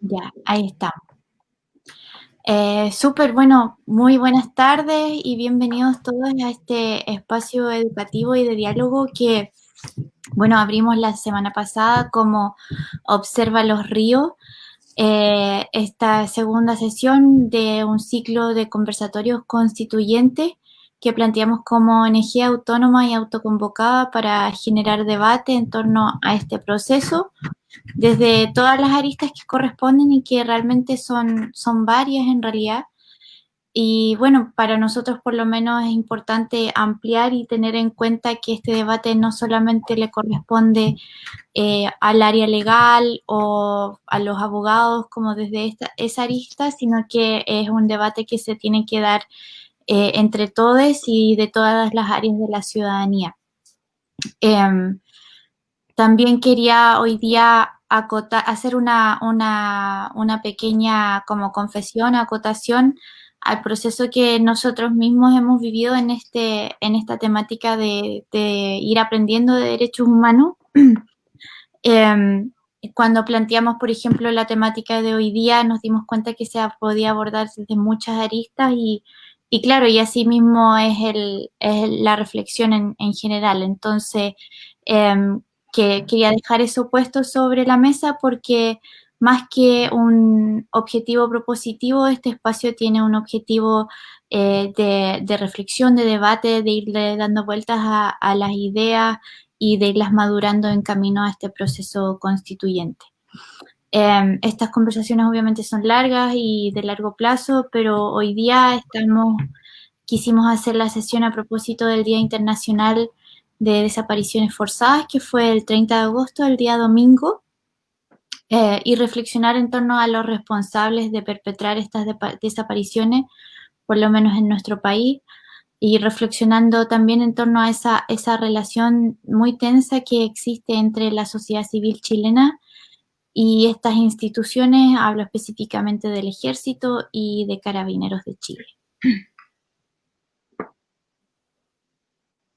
Ya, ahí está. Súper, bueno, muy buenas tardes y bienvenidos todos a este espacio educativo y de diálogo que, bueno, abrimos la semana pasada como Observa los Ríos, esta segunda sesión de un ciclo de conversatorios constituyentes que planteamos como energía autónoma y autoconvocada para generar debate en torno a este proceso desde todas las aristas que corresponden y que realmente son varias en realidad. Y bueno, para nosotros por lo menos es importante ampliar y tener en cuenta que este debate no solamente le corresponde al área legal o a los abogados como desde esa arista, sino que es un debate que se tiene que dar entre todos y de todas las áreas de la ciudadanía. También quería hoy día hacer una pequeña como confesión, acotación al proceso que nosotros mismos hemos vivido en esta temática de ir aprendiendo de derechos humanos. Em, Cuando planteamos, por ejemplo, la temática de hoy día, nos dimos cuenta que se podía abordar desde muchas aristas y claro, y así mismo es la reflexión en general. Entonces, que quería dejar eso puesto sobre la mesa porque más que un objetivo propositivo, este espacio tiene un objetivo de reflexión, de debate, de irle dando vueltas a las ideas y de irlas madurando en camino a este proceso constituyente. Estas conversaciones obviamente son largas y de largo plazo, pero hoy día quisimos hacer la sesión a propósito del Día Internacional de Desapariciones Forzadas, que fue el 30 de agosto, el día domingo, y reflexionar en torno a los responsables de perpetrar estas desapariciones, por lo menos en nuestro país, y reflexionando también en torno a esa relación muy tensa que existe entre la sociedad civil chilena y estas instituciones, hablo específicamente del Ejército y de Carabineros de Chile.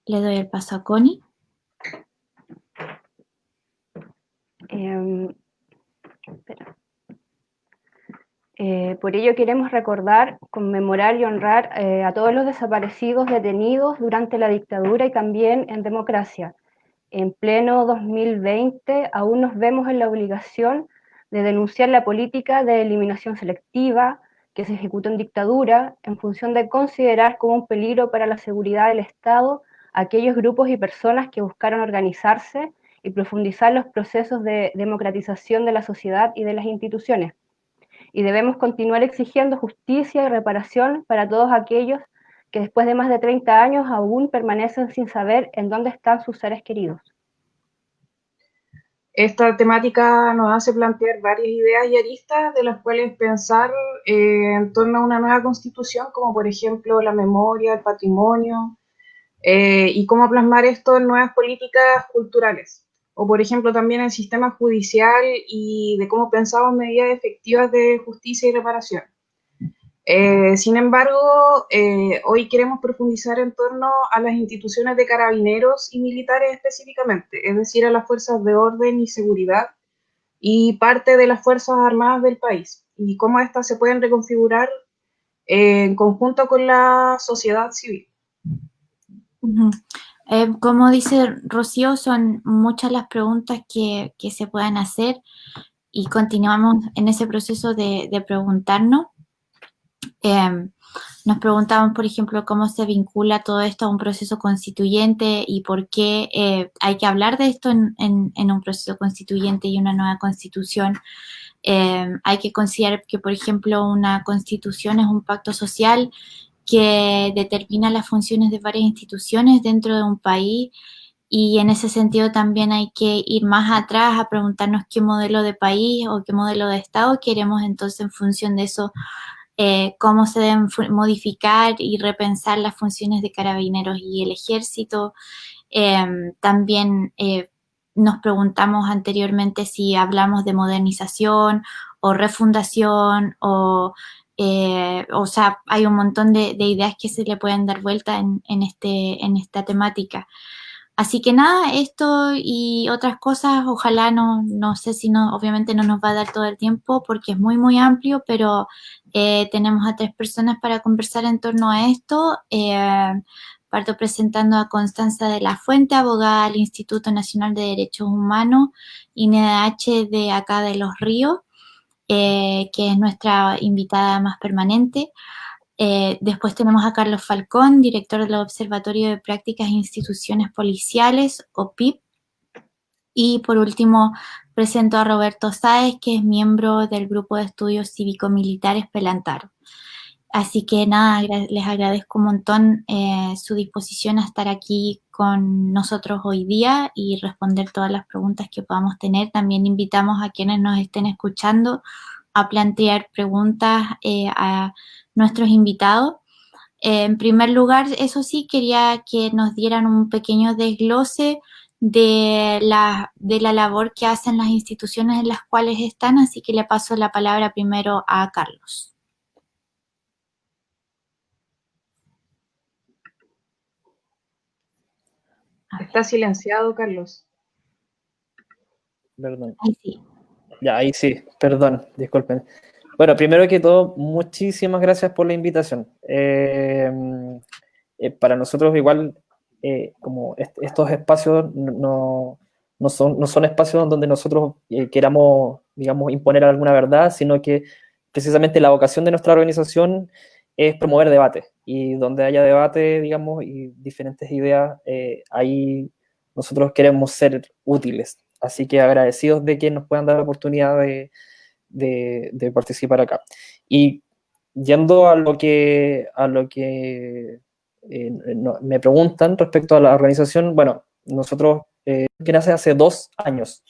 Le doy el paso a Connie. Por ello queremos recordar, conmemorar y honrar a todos los desaparecidos detenidos durante la dictadura y también en democracia. En pleno 2020 aún nos vemos en la obligación de denunciar la política de eliminación selectiva que se ejecutó en dictadura en función de considerar como un peligro para la seguridad del Estado a aquellos grupos y personas que buscaron organizarse y profundizar los procesos de democratización de la sociedad y de las instituciones. Y debemos continuar exigiendo justicia y reparación para todos aquellos que después de más de 30 años aún permanecen sin saber en dónde están sus seres queridos. Esta temática nos hace plantear varias ideas y aristas de las cuales pensar en torno a una nueva constitución, como por ejemplo la memoria, el patrimonio, y cómo plasmar esto en nuevas políticas culturales. O por ejemplo también el sistema judicial y de cómo pensamos medidas efectivas de justicia y reparación. Sin embargo, hoy queremos profundizar en torno a las instituciones de carabineros y militares específicamente, es decir, a las fuerzas de orden y seguridad y parte de las Fuerzas Armadas del país, y cómo éstas se pueden reconfigurar en conjunto con la sociedad civil. Uh-huh. Como dice Rocío, son muchas las preguntas que se pueden hacer y continuamos en ese proceso de preguntarnos. Eh, Nos preguntamos, por ejemplo, cómo se vincula todo esto a un proceso constituyente y por qué hay que hablar de esto en un proceso constituyente y una nueva constitución. Hay que considerar que, por ejemplo, una constitución es un pacto social que determina las funciones de varias instituciones dentro de un país y en ese sentido también hay que ir más atrás a preguntarnos qué modelo de país o qué modelo de Estado queremos entonces en función de eso cómo se deben modificar y repensar las funciones de carabineros y el ejército. También nos preguntamos anteriormente si hablamos de modernización o refundación o sea, hay un montón de ideas que se le pueden dar vuelta en esta temática. Así que nada, esto y otras cosas, ojalá no sé si no, obviamente no nos va a dar todo el tiempo porque es muy, muy amplio, pero tenemos a 3 personas para conversar en torno a esto. Parto presentando a Constanza de la Fuente, abogada del Instituto Nacional de Derechos Humanos, INDH de acá de Los Ríos, que es nuestra invitada más permanente. Después tenemos a Carlos Falcón, director del Observatorio de Prácticas e Instituciones Policiales, OPIP. Y por último, presento a Roberto Sáez, que es miembro del Grupo de Estudios Cívico-Militares Pelantaro. Así que nada, les agradezco un montón su disposición a estar aquí con nosotros hoy día y responder todas las preguntas que podamos tener. También invitamos a quienes nos estén escuchando a plantear preguntas a nuestros invitados. En primer lugar, eso sí, quería que nos dieran un pequeño desglose de la labor que hacen las instituciones en las cuales están, así que le paso la palabra primero a Carlos. Está silenciado, Carlos. Perdón. Ahí sí. Ya, ahí sí, perdón, disculpen. Bueno, primero que todo, muchísimas gracias por la invitación. Para nosotros igual, como estos espacios no son espacios donde nosotros queramos, digamos, imponer alguna verdad, sino que precisamente la vocación de nuestra organización es promover debate, y donde haya debate, digamos, y diferentes ideas, ahí nosotros queremos ser útiles. Así que agradecidos de que nos puedan dar la oportunidad de participar acá. Y yendo a lo que me preguntan respecto a la organización, bueno, nosotros que nace hace 2 años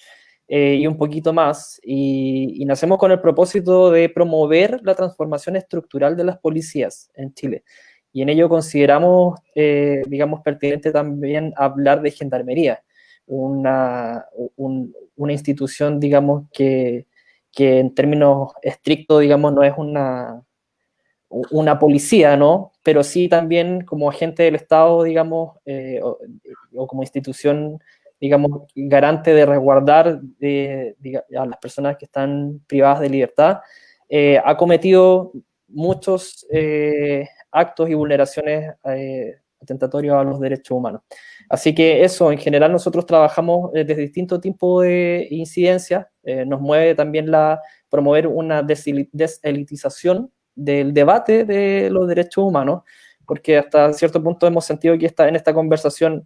y un poquito más, y nacemos con el propósito de promover la transformación estructural de las policías en Chile. Y en ello consideramos, digamos, pertinente también hablar de gendarmería, una institución, digamos, que en términos estrictos, digamos, no es una policía, ¿no? Pero sí también como agente del Estado, digamos, o como institución, digamos, garante de resguardar a las personas que están privadas de libertad, ha cometido muchos actos y vulneraciones atentatorios a los derechos humanos. Así que eso, en general nosotros trabajamos desde distintos tipos de incidencias. Nos mueve también promover una deselitización del debate de los derechos humanos, porque hasta cierto punto hemos sentido que en esta conversación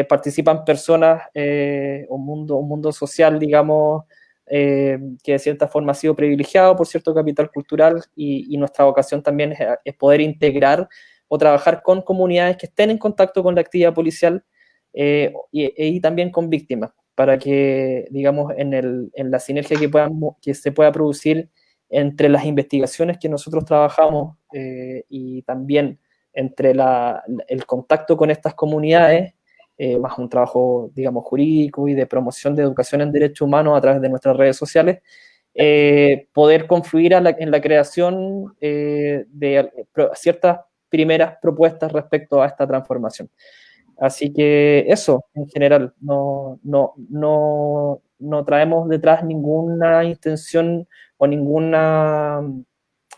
participan personas, un mundo social, digamos, que de cierta forma ha sido privilegiado por cierto capital cultural, y nuestra vocación también es poder integrar o trabajar con comunidades que estén en contacto con la actividad policial y también con víctimas, para que, digamos, en la sinergia que se pueda producir entre las investigaciones que nosotros trabajamos y también entre el contacto con estas comunidades, más un trabajo, digamos, jurídico y de promoción de educación en derechos humanos a través de nuestras redes sociales, poder confluir en la creación de ciertas primeras propuestas respecto a esta transformación. Así que eso, en general, no traemos detrás ninguna intención o ninguna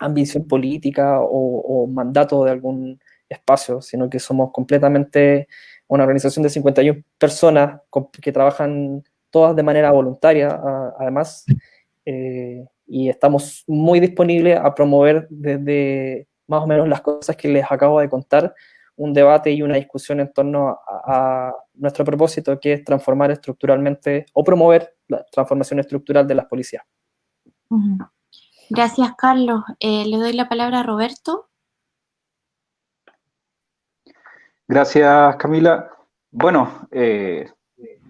ambición política o mandato de algún espacio, sino que somos completamente una organización de 51 personas que trabajan todas de manera voluntaria, además, y estamos muy disponibles a promover desde más o menos las cosas que les acabo de contar, un debate y una discusión en torno a nuestro propósito, que es transformar estructuralmente o promover la transformación estructural de las policías. Gracias, Carlos. Le doy la palabra a Roberto. Gracias, Camila. Bueno,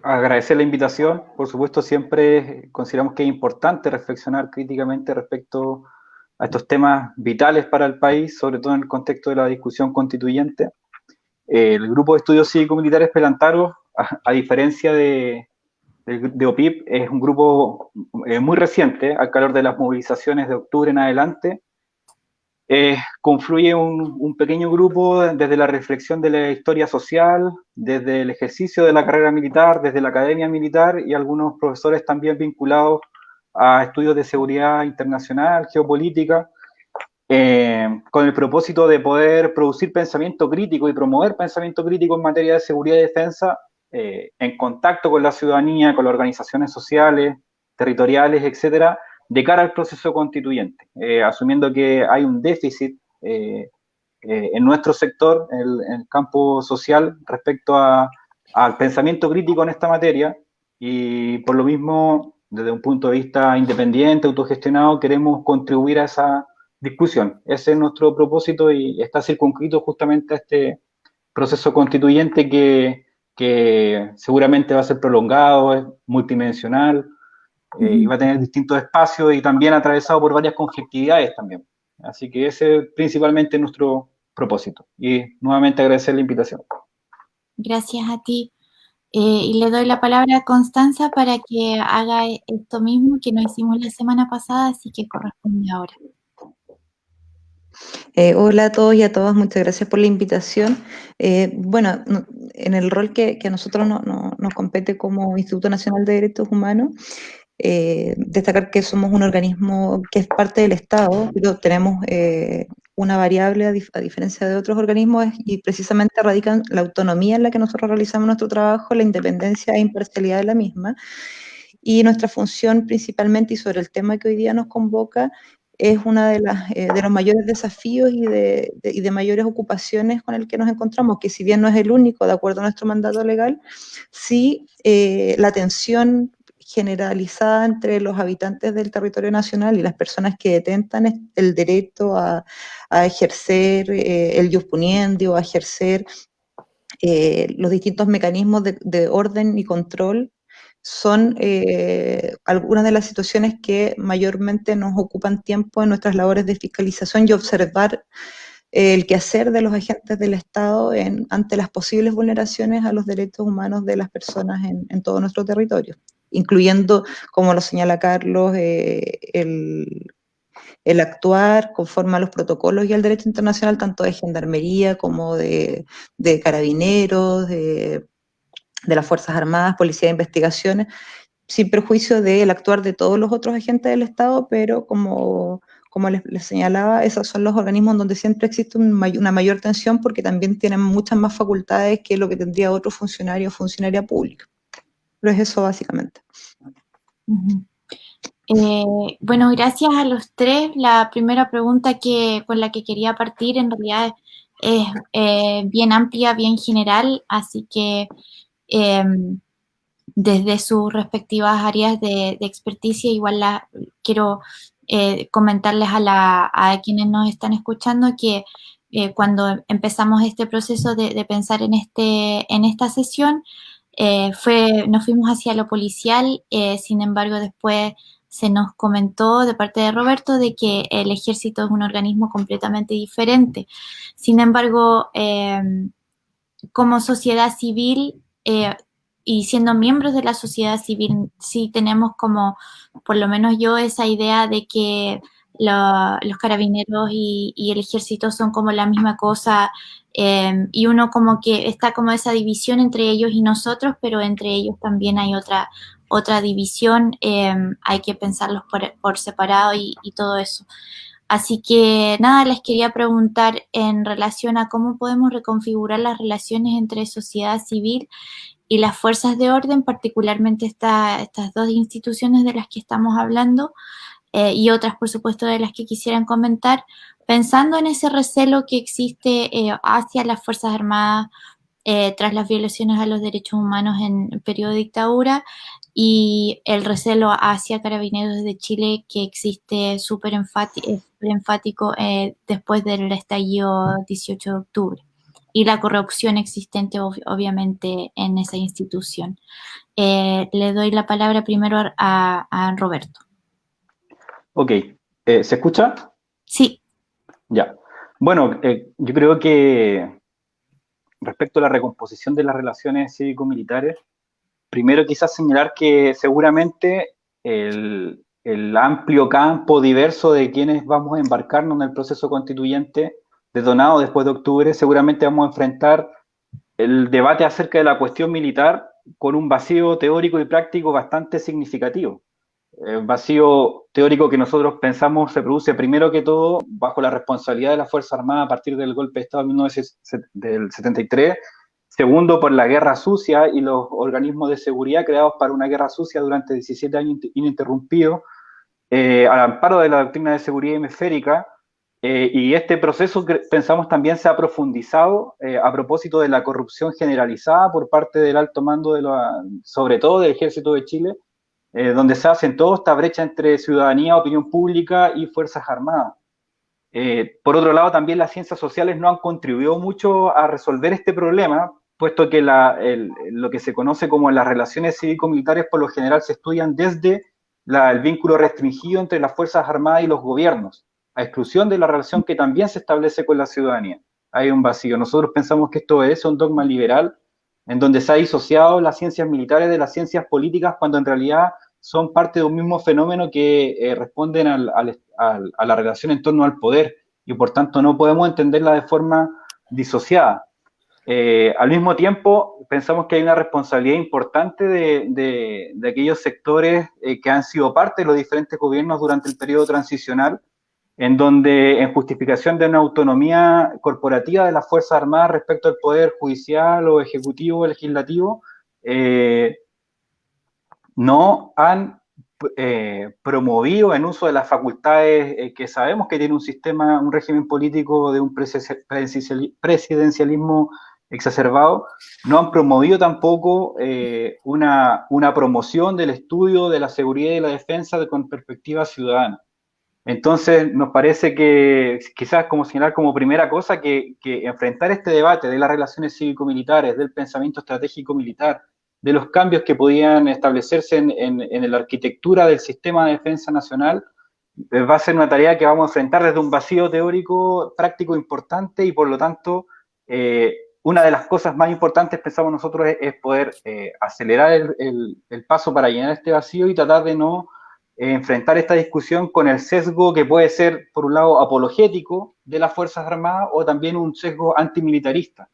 agradecer la invitación. Por supuesto, siempre consideramos que es importante reflexionar críticamente respecto a estos temas vitales para el país, sobre todo en el contexto de la discusión constituyente. El Grupo de Estudios Cívico-Militares Pelantaro, a diferencia de OPIP, es un grupo muy reciente, al calor de las movilizaciones de octubre en adelante. confluye un pequeño grupo desde la reflexión de la historia social, desde el ejercicio de la carrera militar, desde la academia militar y algunos profesores también vinculados a estudios de seguridad internacional, geopolítica, con el propósito de poder producir pensamiento crítico y promover pensamiento crítico en materia de seguridad y defensa, en contacto con la ciudadanía, con las organizaciones sociales, territoriales, etcétera, de cara al proceso constituyente, asumiendo que hay un déficit en nuestro sector, en el campo social, respecto al pensamiento crítico en esta materia, y por lo mismo, desde un punto de vista independiente, autogestionado, queremos contribuir a esa discusión. Ese es nuestro propósito y está circunscrito justamente a este proceso constituyente que seguramente va a ser prolongado, es multidimensional, y va a tener distintos espacios y también atravesado por varias conflictividades también. Así que ese es principalmente nuestro propósito. Y nuevamente agradecer la invitación. Gracias a ti. Y le doy la palabra a Constanza para que haga esto mismo que no hicimos la semana pasada, así que corresponde ahora. Hola a todos y a todas, muchas gracias por la invitación. Bueno, en el rol que a nosotros nos compete como Instituto Nacional de Derechos Humanos, destacar que somos un organismo que es parte del Estado, pero tenemos una variable a diferencia de otros organismos y precisamente radica en la autonomía en la que nosotros realizamos nuestro trabajo, la independencia e imparcialidad de la misma. Y nuestra función principalmente, y sobre el tema que hoy día nos convoca, es uno de los mayores desafíos y de mayores ocupaciones con el que nos encontramos, que si bien no es el único, de acuerdo a nuestro mandato legal, sí la tensión generalizada entre los habitantes del territorio nacional y las personas que detentan el derecho a ejercer el jus puniendi o a ejercer los distintos mecanismos de orden y control son algunas de las situaciones que mayormente nos ocupan tiempo en nuestras labores de fiscalización y observar el quehacer de los agentes del Estado ante las posibles vulneraciones a los derechos humanos de las personas en todo nuestro territorio, incluyendo, como lo señala Carlos, el actuar conforme a los protocolos y al derecho internacional, tanto de gendarmería como de carabineros, de las Fuerzas Armadas, Policía de Investigaciones, sin perjuicio del actuar de todos los otros agentes del Estado, pero como les señalaba, esos son los organismos donde siempre existe una mayor tensión porque también tienen muchas más facultades que lo que tendría otro funcionario o funcionaria pública. Pero es eso básicamente. Bueno, gracias a los tres. La primera pregunta con la que quería partir en realidad es bien amplia, bien general, así que desde sus respectivas áreas de experticia, igual quiero comentarles a quienes nos están escuchando que cuando empezamos este proceso de pensar en esta sesión, nos fuimos hacia lo policial, sin embargo después se nos comentó de parte de Roberto de que el ejército es un organismo completamente diferente. Sin embargo, como sociedad civil y siendo miembros de la sociedad civil, sí tenemos como, por lo menos yo, esa idea de que los carabineros y el ejército son como la misma cosa, y uno como que está como esa división entre ellos y nosotros, pero entre ellos también hay otra división, hay que pensarlos por separado y todo eso. Así que nada, les quería preguntar en relación a cómo podemos reconfigurar las relaciones entre sociedad civil y las fuerzas de orden, particularmente estas dos instituciones de las que estamos hablando, y otras, por supuesto, de las que quisieran comentar, pensando en ese recelo que existe hacia las Fuerzas Armadas tras las violaciones a los derechos humanos en el periodo de dictadura y el recelo hacia Carabineros de Chile que existe súper enfático después del estallido 18 de octubre y la corrupción existente obviamente en esa institución. Le doy la palabra primero a Roberto. Ok, ¿se escucha? Sí. Ya. Bueno, yo creo que respecto a la recomposición de las relaciones cívico-militares, primero quizás señalar que seguramente el amplio campo diverso de quienes vamos a embarcarnos en el proceso constituyente detonado después de octubre, seguramente vamos a enfrentar el debate acerca de la cuestión militar con un vacío teórico y práctico bastante significativo. El vacío teórico que nosotros pensamos se produce primero que todo bajo la responsabilidad de la Fuerza Armada a partir del golpe de Estado del 73, segundo por la guerra sucia y los organismos de seguridad creados para una guerra sucia durante 17 años ininterrumpidos, al amparo de la doctrina de seguridad hemisférica, y este proceso pensamos también se ha profundizado a propósito de la corrupción generalizada por parte del alto mando, sobre todo del Ejército de Chile, donde se acentó esta brecha entre ciudadanía, opinión pública y Fuerzas Armadas. Por otro lado, también las ciencias sociales no han contribuido mucho a resolver este problema, puesto que lo que se conoce como las relaciones cívico-militares por lo general se estudian desde el vínculo restringido entre las Fuerzas Armadas y los gobiernos, a exclusión de la relación que también se establece con la ciudadanía. Hay un vacío. Nosotros pensamos que esto es un dogma liberal en donde se ha disociado las ciencias militares de las ciencias políticas cuando en realidad son parte de un mismo fenómeno que responden a la relación en torno al poder y por tanto no podemos entenderla de forma disociada. Al mismo tiempo, pensamos que hay una responsabilidad importante de aquellos sectores que han sido parte de los diferentes gobiernos durante el periodo transicional, en donde en justificación de una autonomía corporativa de las Fuerzas Armadas respecto al poder judicial o ejecutivo o legislativo, no han promovido en uso de las facultades que sabemos que tiene un sistema, un régimen político de un presidencialismo exacerbado, no han promovido tampoco una promoción del estudio de la seguridad y la defensa con perspectiva ciudadana. Entonces, nos parece que quizás como señalar como primera cosa que enfrentar este debate de las relaciones cívico-militares, del pensamiento estratégico militar, de los cambios que podían establecerse en la arquitectura del sistema de defensa nacional, va a ser una tarea que vamos a enfrentar desde un vacío teórico práctico importante y por lo tanto una de las cosas más importantes, pensamos nosotros, es poder acelerar el paso para llenar este vacío y tratar de no enfrentar esta discusión con el sesgo que puede ser, por un lado, apologético de las Fuerzas Armadas o también un sesgo antimilitarista.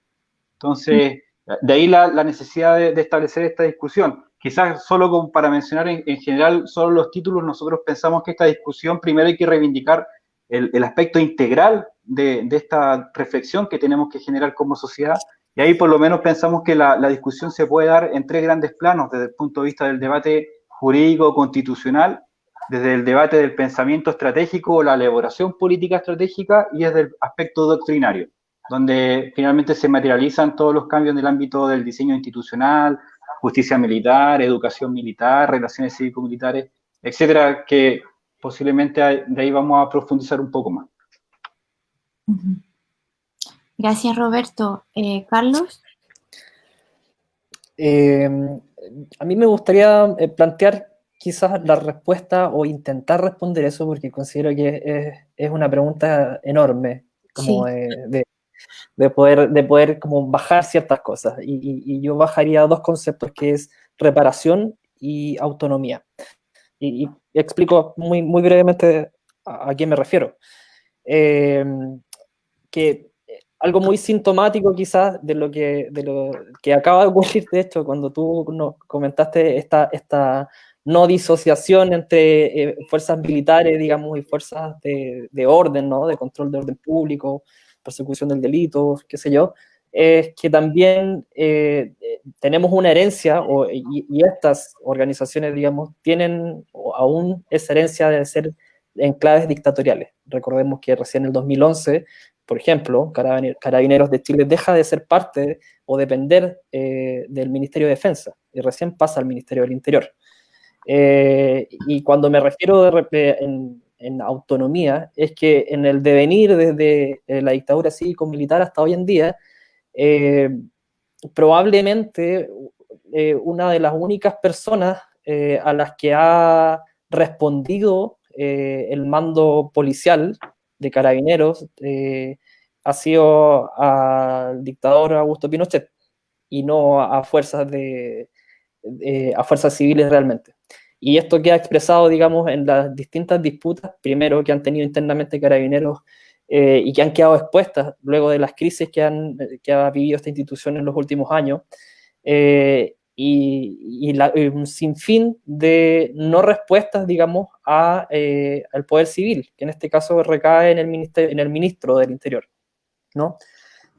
Entonces, de ahí la necesidad de establecer esta discusión. Quizás solo como para mencionar en general solo los títulos, nosotros pensamos que esta discusión primero hay que reivindicar el aspecto integral de esta reflexión que tenemos que generar como sociedad, y ahí por lo menos pensamos que la discusión se puede dar en tres grandes planos, desde el punto de vista del debate jurídico constitucional, desde el debate del pensamiento estratégico o la elaboración política estratégica y desde el aspecto doctrinario, donde finalmente se materializan todos los cambios en el ámbito del diseño institucional, justicia militar, educación militar, relaciones cívico-militares, etcétera, que posiblemente de ahí vamos a profundizar un poco más. Gracias, Roberto. Carlos. A mí me gustaría plantear quizás la respuesta o intentar responder eso porque considero que es una pregunta enorme, como sí. de poder como bajar ciertas cosas. Y yo bajaría dos conceptos, que es reparación y autonomía. Y explico muy, muy brevemente a qué me refiero. Que algo muy sintomático quizás de lo que acaba de ocurrir, de hecho, cuando tú nos comentaste esta no disociación entre fuerzas militares, digamos, y fuerzas de orden, ¿no? De control de orden público, persecución del delito, qué sé yo, es que también tenemos una herencia, y estas organizaciones, digamos, tienen aún esa herencia de ser enclaves dictatoriales. Recordemos que recién en el 2011, por ejemplo, Carabineros de Chile deja de ser parte o depender del Ministerio de Defensa, y recién pasa al Ministerio del Interior. Y cuando me refiero en autonomía, es que en el devenir desde la dictadura cívico-militar hasta hoy en día, probablemente una de las únicas personas a las que ha respondido el mando policial de Carabineros ha sido al dictador Augusto Pinochet y no a fuerzas civiles realmente. Y esto queda expresado, digamos, en las distintas disputas, primero, que han tenido internamente Carabineros y que han quedado expuestas luego de las crisis que ha vivido esta institución en los últimos años, y un sinfín de no respuestas, digamos, al poder civil, que en este caso recae en el ministro del Interior, ¿no?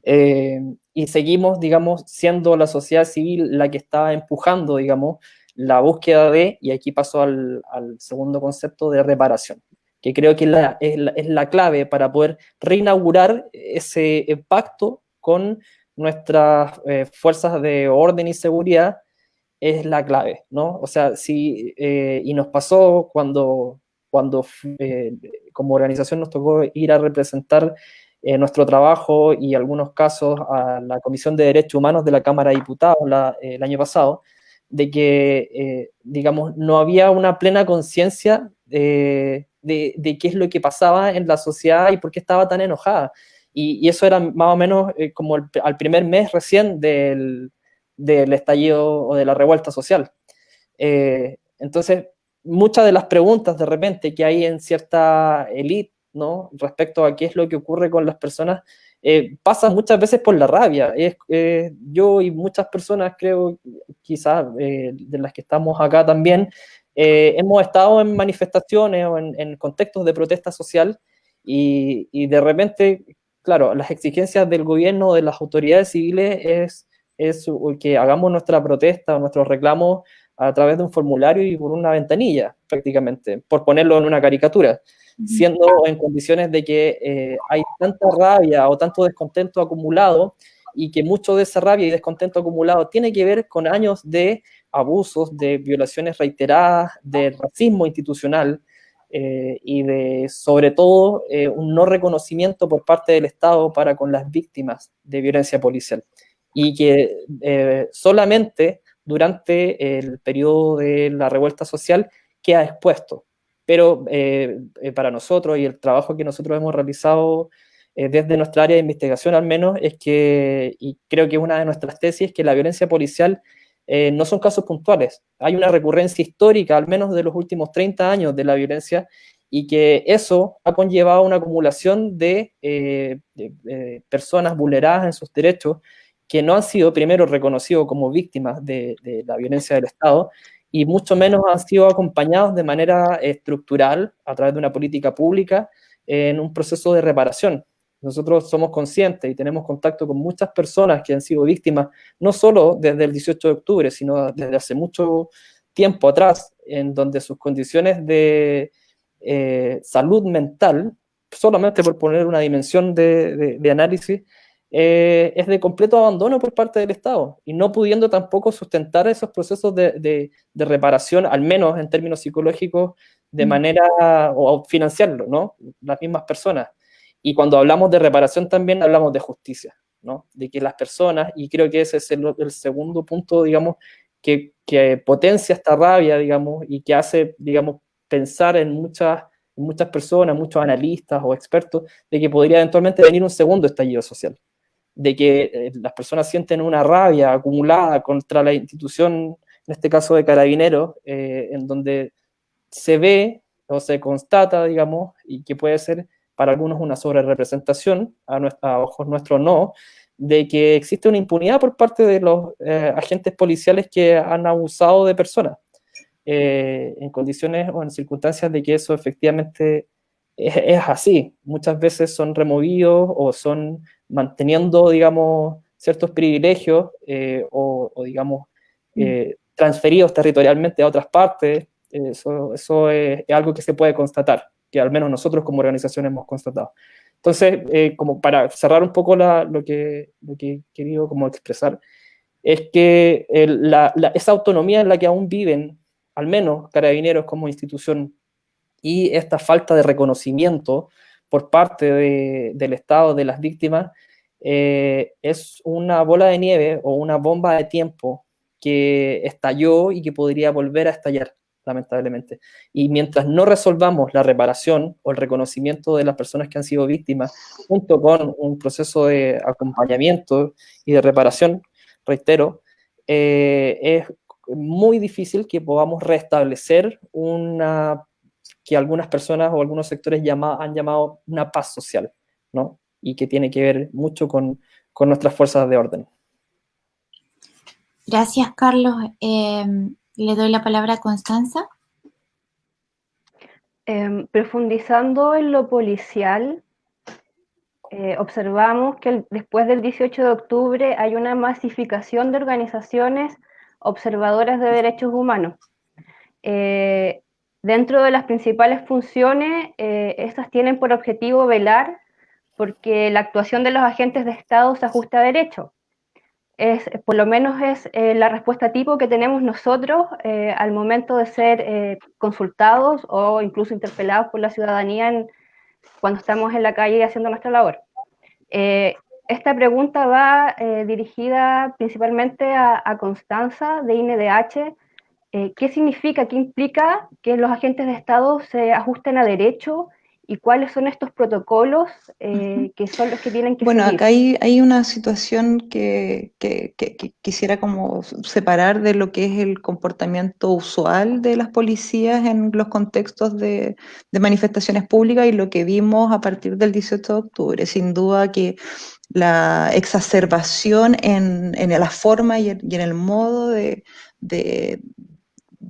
Y seguimos, digamos, siendo la sociedad civil la que está empujando, digamos, la búsqueda y aquí paso al segundo concepto de reparación, que creo que es la clave para poder reinaugurar ese pacto con nuestras fuerzas de orden y seguridad, es la clave, ¿no? O sea, y nos pasó cuando como organización nos tocó ir a representar nuestro trabajo y algunos casos a la Comisión de Derechos Humanos de la Cámara de Diputados el año pasado, de que, digamos, no había una plena conciencia de qué es lo que pasaba en la sociedad y por qué estaba tan enojada. Y eso era más o menos como al primer mes recién del estallido o de la revuelta social. Entonces, muchas de las preguntas de repente que hay en cierta élite, ¿no?, respecto a qué es lo que ocurre con las personas, pasa muchas veces por la rabia. Yo y muchas personas, creo, quizás de las que estamos acá también, hemos estado en manifestaciones o en contextos de protesta social y de repente, claro, las exigencias del gobierno, de las autoridades civiles es que hagamos nuestra protesta o nuestros reclamos a través de un formulario y por una ventanilla, prácticamente, por ponerlo en una caricatura, siendo en condiciones de que hay tanta rabia o tanto descontento acumulado y que mucho de esa rabia y descontento acumulado tiene que ver con años de abusos, de violaciones reiteradas, de racismo institucional y de, sobre todo, un no reconocimiento por parte del Estado para con las víctimas de violencia policial. Y que solamente durante el periodo de la revuelta social queda expuesto. Pero para nosotros y el trabajo que nosotros hemos realizado desde nuestra área de investigación al menos, es que, y creo que es una de nuestras tesis, que la violencia policial no son casos puntuales. Hay una recurrencia histórica, al menos de los últimos 30 años de la violencia, y que eso ha conllevado una acumulación de personas vulneradas en sus derechos que no han sido primero reconocidos como víctimas de la violencia del Estado y mucho menos han sido acompañados de manera estructural a través de una política pública en un proceso de reparación. Nosotros somos conscientes y tenemos contacto con muchas personas que han sido víctimas, no solo desde el 18 de octubre, sino desde hace mucho tiempo atrás, en donde sus condiciones de salud mental, solamente por poner una dimensión de análisis, es de completo abandono por parte del Estado y no pudiendo tampoco sustentar esos procesos de reparación, al menos en términos psicológicos, de manera, o financiarlo, ¿no?, las mismas personas. Y cuando hablamos de reparación también hablamos de justicia, ¿no?, de que las personas, y creo que ese es el segundo punto, digamos, que potencia esta rabia, digamos, y que hace, digamos, pensar en muchas personas, muchos analistas o expertos, de que podría eventualmente venir un segundo estallido social, de que las personas sienten una rabia acumulada contra la institución, en este caso de Carabineros, en donde se ve o se constata, digamos, y que puede ser para algunos una sobrerepresentación, a ojos nuestros no, de que existe una impunidad por parte de los agentes policiales que han abusado de personas, en condiciones o en circunstancias de que eso efectivamente es así. Muchas veces son removidos o son manteniendo, digamos, ciertos privilegios digamos, transferidos territorialmente a otras partes. Eso es algo que se puede constatar, que al menos nosotros como organización hemos constatado. Entonces, como para cerrar un poco lo que he querido como expresar, es que esa autonomía en la que aún viven, al menos Carabineros como institución, y esta falta de reconocimiento por parte del Estado, de las víctimas, es una bola de nieve o una bomba de tiempo que estalló y que podría volver a estallar, lamentablemente. Y mientras no resolvamos la reparación o el reconocimiento de las personas que han sido víctimas, junto con un proceso de acompañamiento y de reparación, reitero, es muy difícil que podamos restablecer que algunas personas o algunos sectores han llamado una paz social, ¿no? Y que tiene que ver mucho con nuestras fuerzas de orden. Gracias, Carlos. Le doy la palabra a Constanza. Profundizando en lo policial, observamos que después del 18 de octubre hay una masificación de organizaciones observadoras de derechos humanos. Dentro de las principales funciones, estas tienen por objetivo velar porque la actuación de los agentes de Estado se ajuste a derecho. Por lo menos es la respuesta tipo que tenemos nosotros al momento de ser consultados o incluso interpelados por la ciudadanía cuando estamos en la calle haciendo nuestra labor. Esta pregunta va dirigida principalmente a Constanza de INDH. ¿Qué significa, qué implica que los agentes de Estado se ajusten a derecho y cuáles son estos protocolos que son los que tienen que seguir? Bueno, acá hay una situación que quisiera como separar de lo que es el comportamiento usual de las policías en los contextos de manifestaciones públicas y lo que vimos a partir del 18 de octubre. Sin duda que la exacerbación en la forma y en el modo de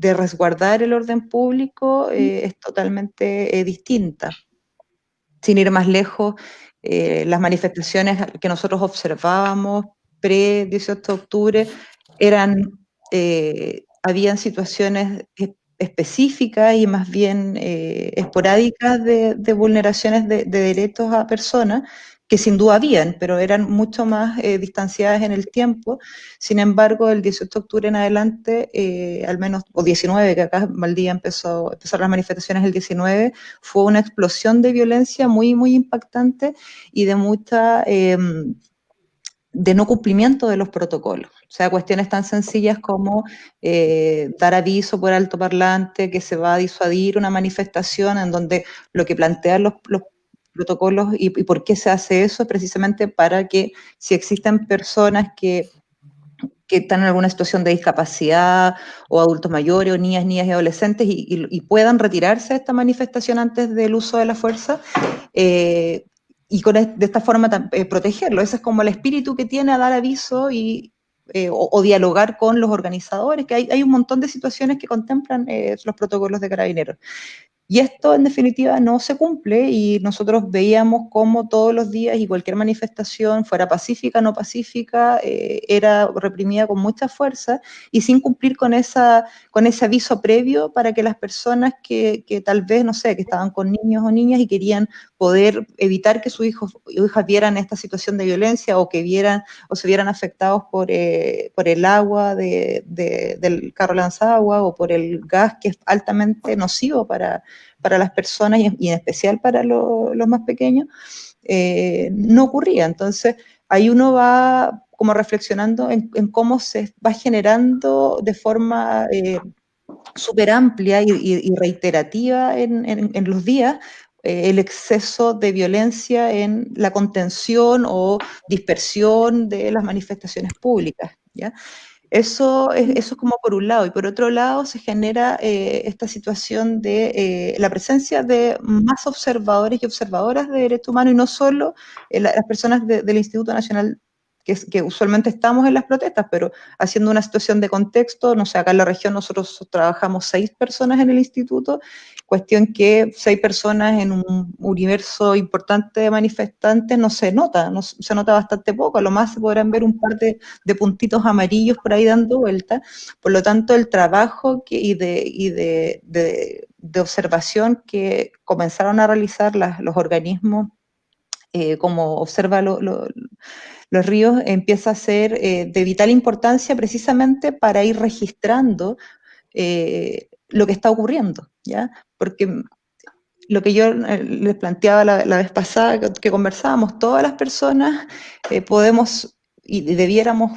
resguardar el orden público es totalmente distinta. Sin ir más lejos, las manifestaciones que nosotros observábamos pre-18 de octubre habían situaciones específicas y más bien esporádicas de vulneraciones de derechos a personas, que sin duda habían, pero eran mucho más distanciadas en el tiempo. Sin embargo, el 18 de octubre en adelante, al menos, o 19, que acá Valdivia empezaron las manifestaciones el 19, fue una explosión de violencia muy, muy impactante y de mucha de no cumplimiento de los protocolos. O sea, cuestiones tan sencillas como dar aviso por altoparlante que se va a disuadir una manifestación, en donde lo que plantean los protocolos y por qué se hace eso es precisamente para que si existen personas que están en alguna situación de discapacidad o adultos mayores o niñas y adolescentes y puedan retirarse de esta manifestación antes del uso de la fuerza, y de esta forma protegerlo. Ese es como el espíritu que tiene a dar aviso o dialogar con los organizadores, que hay un montón de situaciones que contemplan los protocolos de Carabineros. Y esto, en definitiva, no se cumple, y nosotros veíamos cómo todos los días y cualquier manifestación, fuera pacífica o no pacífica, era reprimida con mucha fuerza y sin cumplir con ese aviso previo para que las personas que tal vez, no sé, que estaban con niños o niñas y querían poder evitar que sus hijos o hijas vieran esta situación de violencia o que vieran o se vieran afectados por el agua del carro lanzagua o por el gas, que es altamente nocivo para las personas y en especial para los más pequeños, no ocurría. Entonces, ahí uno va como reflexionando en cómo se va generando de forma súper amplia y reiterativa en los días el exceso de violencia en la contención o dispersión de las manifestaciones públicas, ¿ya? Eso es como por un lado, y por otro lado se genera esta situación de la presencia de más observadores y observadoras de derechos humanos, y no solo las personas del Instituto Nacional, que usualmente estamos en las protestas, pero haciendo una situación de contexto, no sé, acá en la región nosotros trabajamos 6 personas en el instituto, cuestión que 6 personas en un universo importante de manifestantes no se nota, se nota bastante poco, a lo más se podrán ver un par de puntitos amarillos por ahí dando vuelta. Por lo tanto, el trabajo de observación que comenzaron a realizar los organismos, como observa los ríos, empieza a ser de vital importancia precisamente para ir registrando lo que está ocurriendo, ¿ya? Porque lo que yo les planteaba la vez pasada que conversábamos, todas las personas podemos y debiéramos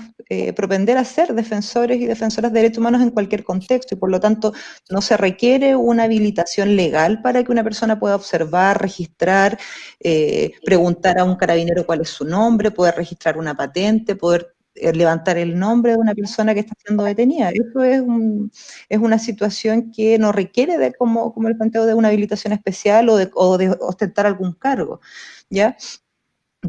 propender a ser defensores y defensoras de derechos humanos en cualquier contexto, y por lo tanto no se requiere una habilitación legal para que una persona pueda observar, registrar, preguntar a un carabinero cuál es su nombre, poder registrar una patente, poder levantar el nombre de una persona que está siendo detenida. Eso es una situación que no requiere de como el planteo de una habilitación especial o de ostentar algún cargo, ¿ya?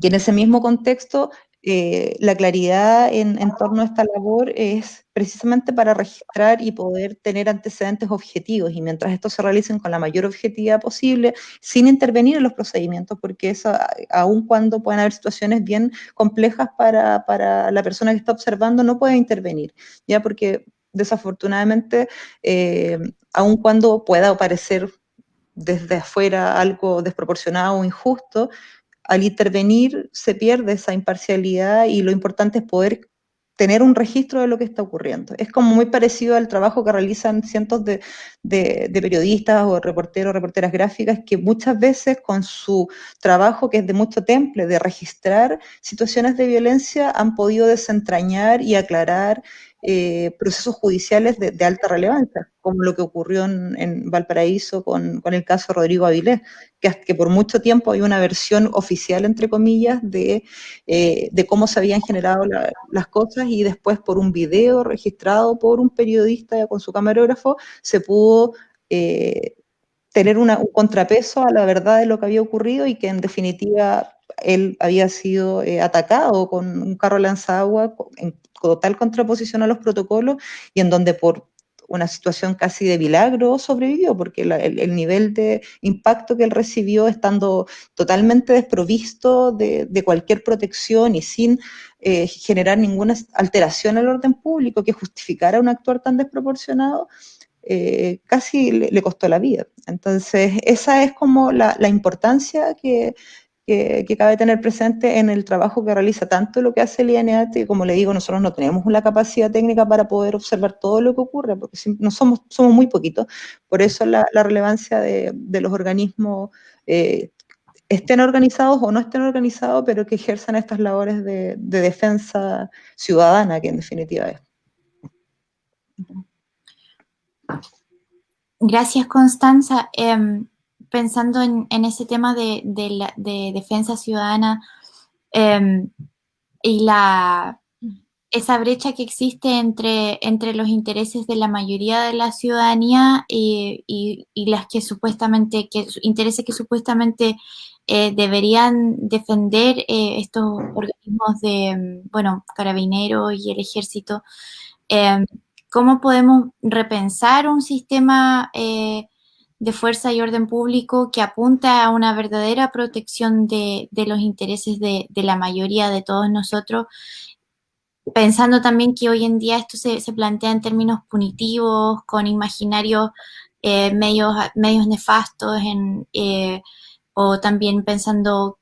Y en ese mismo contexto, la claridad en torno a esta labor es precisamente para registrar y poder tener antecedentes objetivos, y mientras estos se realicen con la mayor objetividad posible, sin intervenir en los procedimientos, porque eso, aun cuando pueden haber situaciones bien complejas para la persona que está observando, no puede intervenir, ya porque desafortunadamente, aun cuando pueda parecer desde afuera algo desproporcionado o injusto, al intervenir se pierde esa imparcialidad, y lo importante es poder tener un registro de lo que está ocurriendo. Es como muy parecido al trabajo que realizan cientos de periodistas o reporteros, reporteras gráficas, que muchas veces con su trabajo, que es de mucho temple, de registrar situaciones de violencia, han podido desentrañar y aclarar procesos judiciales de alta relevancia, como lo que ocurrió en Valparaíso con el caso Rodrigo Avilés, que por mucho tiempo hay una versión oficial, entre comillas, de cómo se habían generado las cosas, y después por un video registrado por un periodista con su camarógrafo se pudo tener un contrapeso a la verdad de lo que había ocurrido, y que en definitiva él había sido atacado con un carro lanzagua en total contraposición a los protocolos, y en donde por una situación casi de milagro sobrevivió, porque el nivel de impacto que él recibió, estando totalmente desprovisto de cualquier protección y sin generar ninguna alteración al orden público que justificara un actuar tan desproporcionado, casi le costó la vida. Entonces, esa es como la importancia que cabe tener presente en el trabajo que realiza tanto lo que hace el INH, y como le digo, nosotros no tenemos la capacidad técnica para poder observar todo lo que ocurre, porque no somos muy poquitos. Por eso la relevancia de los organismos, estén organizados o no estén organizados, pero que ejerzan estas labores de defensa ciudadana, que en definitiva es. Gracias, Constanza. Pensando en ese tema de defensa ciudadana, y esa brecha que existe entre los intereses de la mayoría de la ciudadanía y las que supuestamente, intereses que supuestamente deberían defender estos organismos de, bueno, Carabineros y el Ejército. ¿Cómo podemos repensar un sistema de fuerza y orden público que apunta a una verdadera protección de los intereses de la mayoría de todos nosotros? Pensando también que hoy en día esto se plantea en términos punitivos, con imaginarios medios nefastos, o también pensando,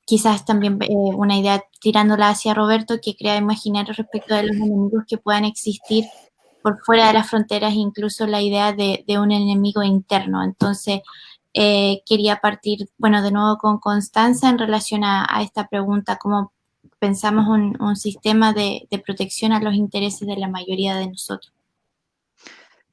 quizás también una idea tirándola hacia Roberto, que crea imaginarios respecto de los enemigos que puedan existir por fuera de las fronteras, incluso la idea de un enemigo interno. Entonces, quería partir, bueno, de nuevo con Constanza en relación a esta pregunta: ¿cómo pensamos un sistema de protección a los intereses de la mayoría de nosotros?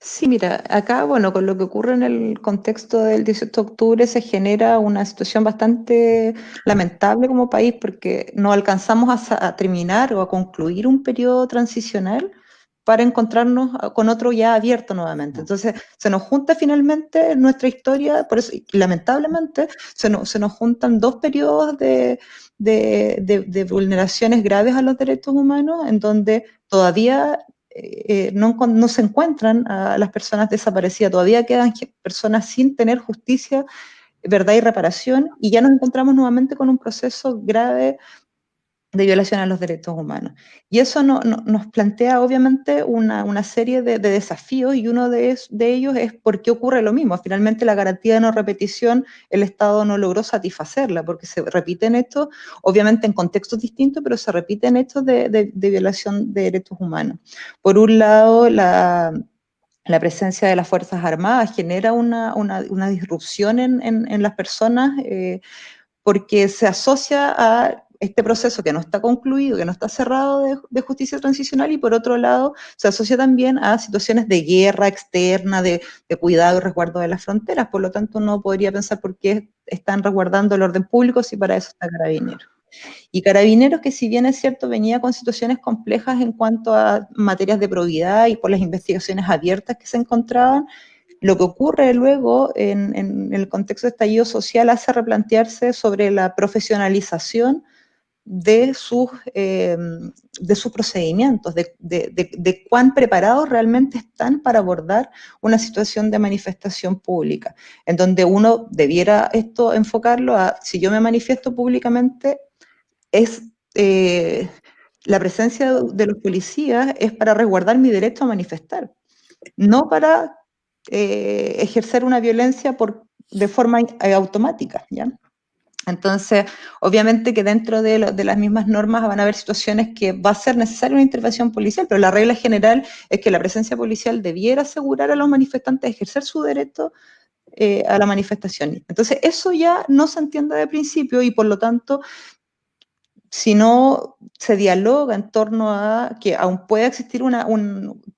Sí, mira, acá, bueno, con lo que ocurre en el contexto del 18 de octubre se genera una situación bastante lamentable como país, porque no alcanzamos a terminar o a concluir un periodo transicional para encontrarnos con otro ya abierto nuevamente. Entonces, se nos junta finalmente nuestra historia, por eso, y lamentablemente, se nos juntan dos periodos de vulneraciones graves a los derechos humanos, en donde todavía no se encuentran a las personas desaparecidas, todavía quedan personas sin tener justicia, verdad y reparación, y ya nos encontramos nuevamente con un proceso grave de violación a los derechos humanos. Y eso nos plantea obviamente una serie de desafíos, y uno de ellos es por qué ocurre lo mismo. Finalmente la garantía de no repetición, el Estado no logró satisfacerla, porque se repiten hechos, obviamente en contextos distintos, pero se repiten hechos de violación de derechos humanos. Por un lado, la presencia de las Fuerzas Armadas genera una disrupción en las personas, porque se asocia a este proceso que no está concluido, que no está cerrado de justicia transicional, y por otro lado se asocia también a situaciones de guerra externa, de cuidado y resguardo de las fronteras. Por lo tanto, uno podría pensar por qué están resguardando el orden público si para eso está Carabineros. Y Carabineros, que si bien es cierto venía con situaciones complejas en cuanto a materias de probidad y por las investigaciones abiertas que se encontraban, lo que ocurre luego en el contexto de estallido social hace replantearse sobre la profesionalización de sus procedimientos, de cuán preparados realmente están para abordar una situación de manifestación pública, en donde uno debiera esto enfocarlo a, si yo me manifiesto públicamente, es la presencia de los policías es para resguardar mi derecho a manifestar, no para ejercer una violencia de forma automática, ¿ya? Entonces, obviamente que dentro de las mismas normas van a haber situaciones que va a ser necesaria una intervención policial, pero la regla general es que la presencia policial debiera asegurar a los manifestantes ejercer su derecho a la manifestación. Entonces, eso ya no se entiende de principio y por lo tanto, si no se dialoga en torno a que aún pueda existir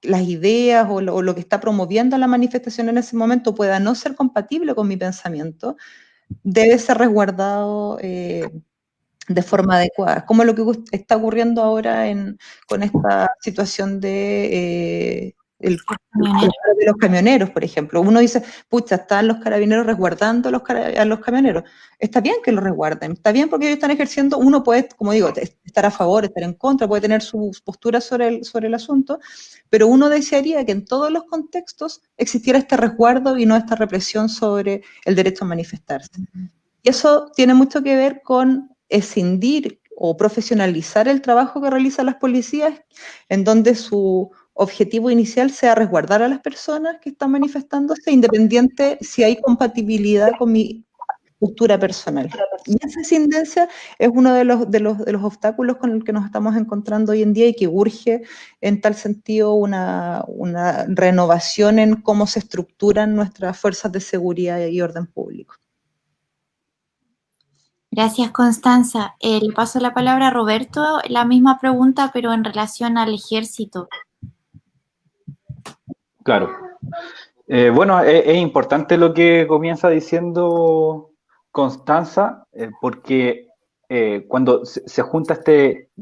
las ideas o lo que está promoviendo la manifestación en ese momento pueda no ser compatible con mi pensamiento, debe ser resguardado de forma adecuada, como lo que está ocurriendo ahora con esta situación de los camioneros, por ejemplo. Uno dice, pucha, están los carabineros resguardando a los camioneros. Está bien que los resguarden, está bien porque ellos están ejerciendo, uno puede, como digo, estar a favor, estar en contra, puede tener su postura sobre el asunto, pero uno desearía que en todos los contextos existiera este resguardo y no esta represión sobre el derecho a manifestarse. Y eso tiene mucho que ver con escindir o profesionalizar el trabajo que realizan las policías, en donde su objetivo inicial sea resguardar a las personas que están manifestándose, independiente si hay compatibilidad con mi postura personal. Y esa escindencia es uno de los obstáculos con el que nos estamos encontrando hoy en día y que urge en tal sentido una renovación en cómo se estructuran nuestras fuerzas de seguridad y orden público. Gracias, Constanza. Le paso la palabra a Roberto, la misma pregunta, pero en relación al ejército. Claro. Bueno, es importante lo que comienza diciendo Constanza, porque cuando se junta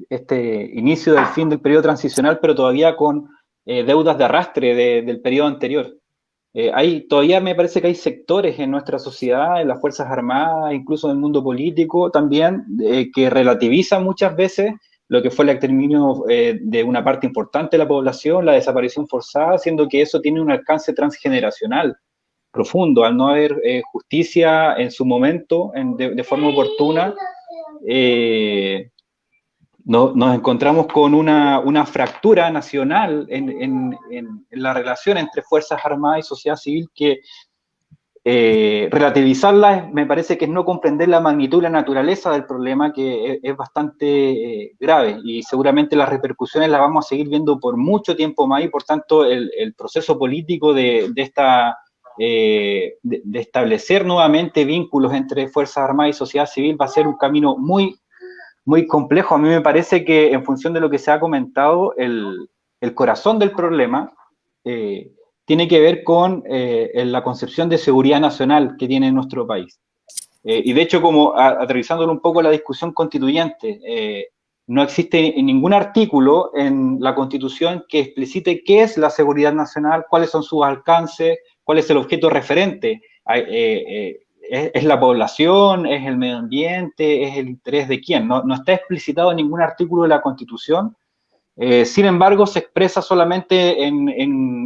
este inicio del fin del periodo transicional, pero todavía con deudas de arrastre del periodo anterior. Todavía me parece que hay sectores en nuestra sociedad, en las Fuerzas Armadas, incluso en el mundo político también, que relativizan muchas veces lo que fue el exterminio de una parte importante de la población, la desaparición forzada, siendo que eso tiene un alcance transgeneracional profundo. Al no haber justicia en su momento, de forma oportuna, nos encontramos con una fractura nacional en la relación entre Fuerzas Armadas y sociedad civil que relativizarla me parece que es no comprender la magnitud y la naturaleza del problema, que es bastante grave, y seguramente las repercusiones las vamos a seguir viendo por mucho tiempo más, y por tanto el proceso político de establecer nuevamente vínculos entre Fuerzas Armadas y sociedad civil va a ser un camino muy complejo. A mí me parece que, en función de lo que se ha comentado, el corazón del problema tiene que ver con la concepción de seguridad nacional que tiene nuestro país. Y de hecho, como aterrizándolo un poco a la discusión constituyente, no existe ningún artículo en la Constitución que explicite qué es la seguridad nacional, cuáles son sus alcances, cuál es el objeto referente. ¿Es la población? ¿Es el medio ambiente? ¿Es el interés de quién? No está explicitado en ningún artículo de la Constitución. Sin embargo, se expresa solamente en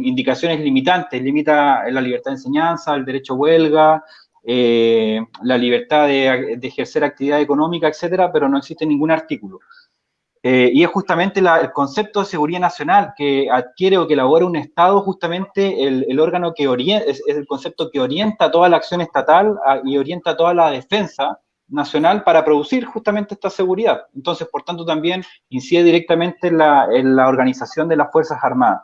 indicaciones limitantes. Limita la libertad de enseñanza, el derecho a huelga, la libertad de ejercer actividad económica, etcétera, pero no existe ningún artículo. Y es justamente el concepto de seguridad nacional que adquiere o que elabora un Estado, justamente el órgano que orienta, es el concepto que orienta toda la acción estatal y orienta toda la defensa nacional para producir justamente esta seguridad. Entonces, por tanto, también incide directamente en la organización de las Fuerzas Armadas.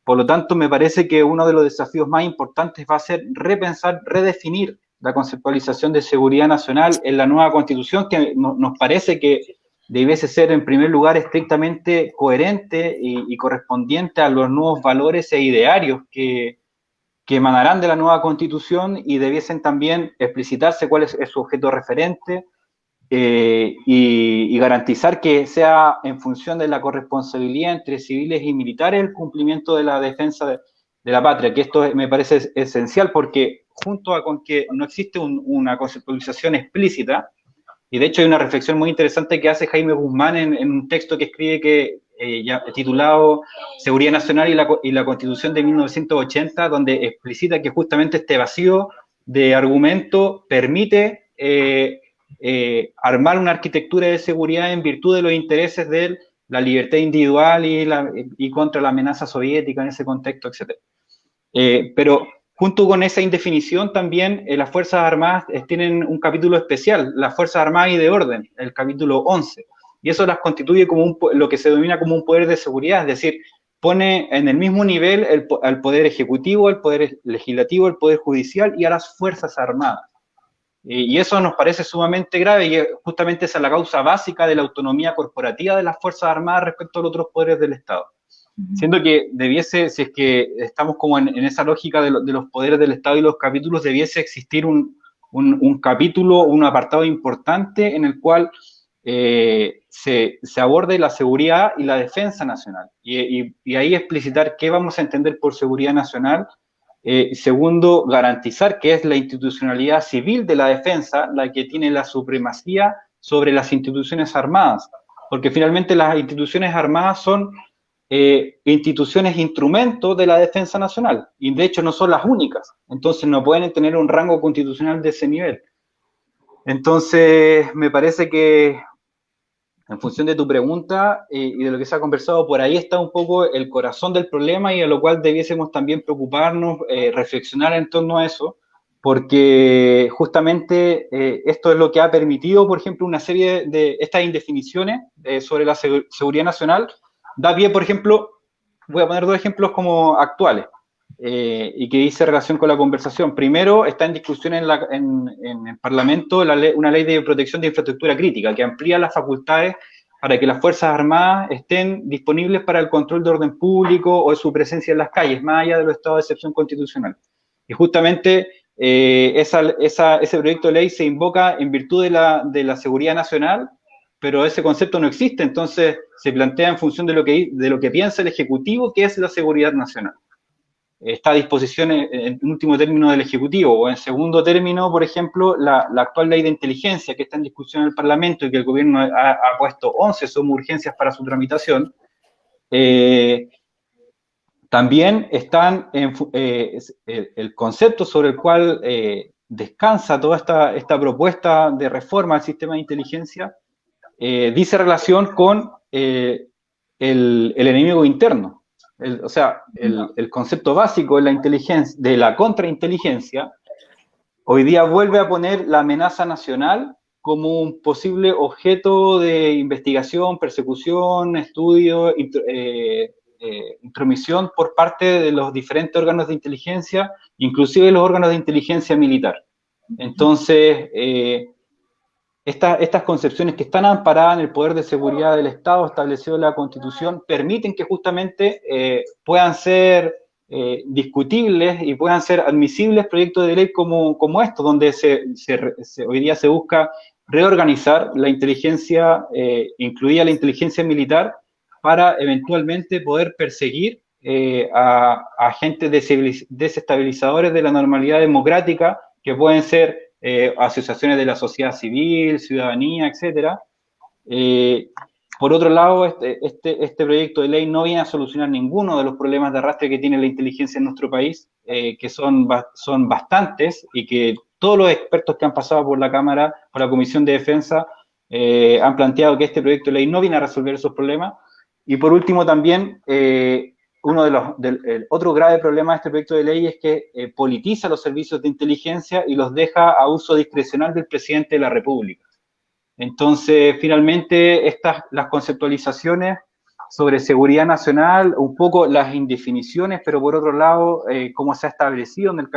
Por lo tanto, me parece que uno de los desafíos más importantes va a ser repensar, redefinir la conceptualización de seguridad nacional en la nueva Constitución, que nos parece que debiese ser, en primer lugar, estrictamente coherente y correspondiente a los nuevos valores e idearios que emanarán de la nueva Constitución, y debiesen también explicitarse cuál es su objeto referente, y garantizar que sea en función de la corresponsabilidad entre civiles y militares el cumplimiento de la defensa de la patria, que esto me parece esencial porque junto con que no existe una conceptualización explícita, y de hecho hay una reflexión muy interesante que hace Jaime Guzmán en un texto que escribe que, titulado Seguridad Nacional y la Constitución de 1980, donde explicita que justamente este vacío de argumento permite armar una arquitectura de seguridad en virtud de los intereses de la libertad individual y contra la amenaza soviética en ese contexto, etc. Pero junto con esa indefinición también las Fuerzas Armadas tienen un capítulo especial, las Fuerzas Armadas y de Orden, el capítulo 11, y eso las constituye como lo que se denomina como un poder de seguridad, es decir, pone en el mismo nivel al poder ejecutivo, al poder legislativo, al poder judicial y a las Fuerzas Armadas. Y eso nos parece sumamente grave y justamente esa es la causa básica de la autonomía corporativa de las Fuerzas Armadas respecto a los otros poderes del Estado. Siendo que debiese, si es que estamos como en esa lógica de los poderes del Estado y los capítulos, debiese existir un capítulo, un apartado importante en el cual se aborde la seguridad y la defensa nacional. Y ahí explicitar qué vamos a entender por seguridad nacional. Segundo, garantizar que es la institucionalidad civil de la defensa la que tiene la supremacía sobre las instituciones armadas, porque finalmente las instituciones armadas son instituciones instrumentos de la defensa nacional, y de hecho no son las únicas, entonces no pueden tener un rango constitucional de ese nivel. Entonces, me parece que en función de tu pregunta y de lo que se ha conversado, por ahí está un poco el corazón del problema y a lo cual debiésemos también preocuparnos, reflexionar en torno a eso, porque justamente esto es lo que ha permitido, por ejemplo, una serie de estas indefiniciones sobre la seguridad nacional, da pie, por ejemplo, voy a poner dos ejemplos como actuales, y que hice relación con la conversación. Primero, está en discusión en el Parlamento una ley de protección de infraestructura crítica que amplía las facultades para que las Fuerzas Armadas estén disponibles para el control de orden público o de su presencia en las calles, más allá de los estados de excepción constitucional. Y justamente ese proyecto de ley se invoca en virtud de la seguridad nacional, pero ese concepto no existe, entonces se plantea en función de lo que piensa el Ejecutivo, que es la seguridad nacional. Está a disposición en último término del Ejecutivo, o en segundo término, por ejemplo, la actual ley de inteligencia que está en discusión en el Parlamento y que el gobierno ha puesto 11 urgencias para su tramitación, también están el concepto sobre el cual descansa toda esta propuesta de reforma al sistema de inteligencia, dice relación con el enemigo interno. El concepto básico de la inteligencia, de la contrainteligencia, hoy día vuelve a poner la amenaza nacional como un posible objeto de investigación, persecución, estudio, intromisión por parte de los diferentes órganos de inteligencia, inclusive los órganos de inteligencia militar. Entonces, estas concepciones que están amparadas en el poder de seguridad del Estado establecido en la Constitución permiten que justamente puedan ser discutibles y puedan ser admisibles proyectos de ley como estos, donde hoy día se busca reorganizar la inteligencia, incluida la inteligencia militar, para eventualmente poder perseguir a agentes desestabilizadores de la normalidad democrática, que pueden ser asociaciones de la sociedad civil, ciudadanía, etc. Por otro lado, este proyecto de ley no viene a solucionar ninguno de los problemas de arrastre que tiene la inteligencia en nuestro país, que son bastantes, y que todos los expertos que han pasado por la Cámara, por la Comisión de Defensa, han planteado que este proyecto de ley no viene a resolver esos problemas. Y por último también, el otro grave problema de este proyecto de ley es que politiza los servicios de inteligencia y los deja a uso discrecional del presidente de la República. Entonces, finalmente, las conceptualizaciones sobre seguridad nacional, un poco las indefiniciones, pero por otro lado, cómo se ha establecido en el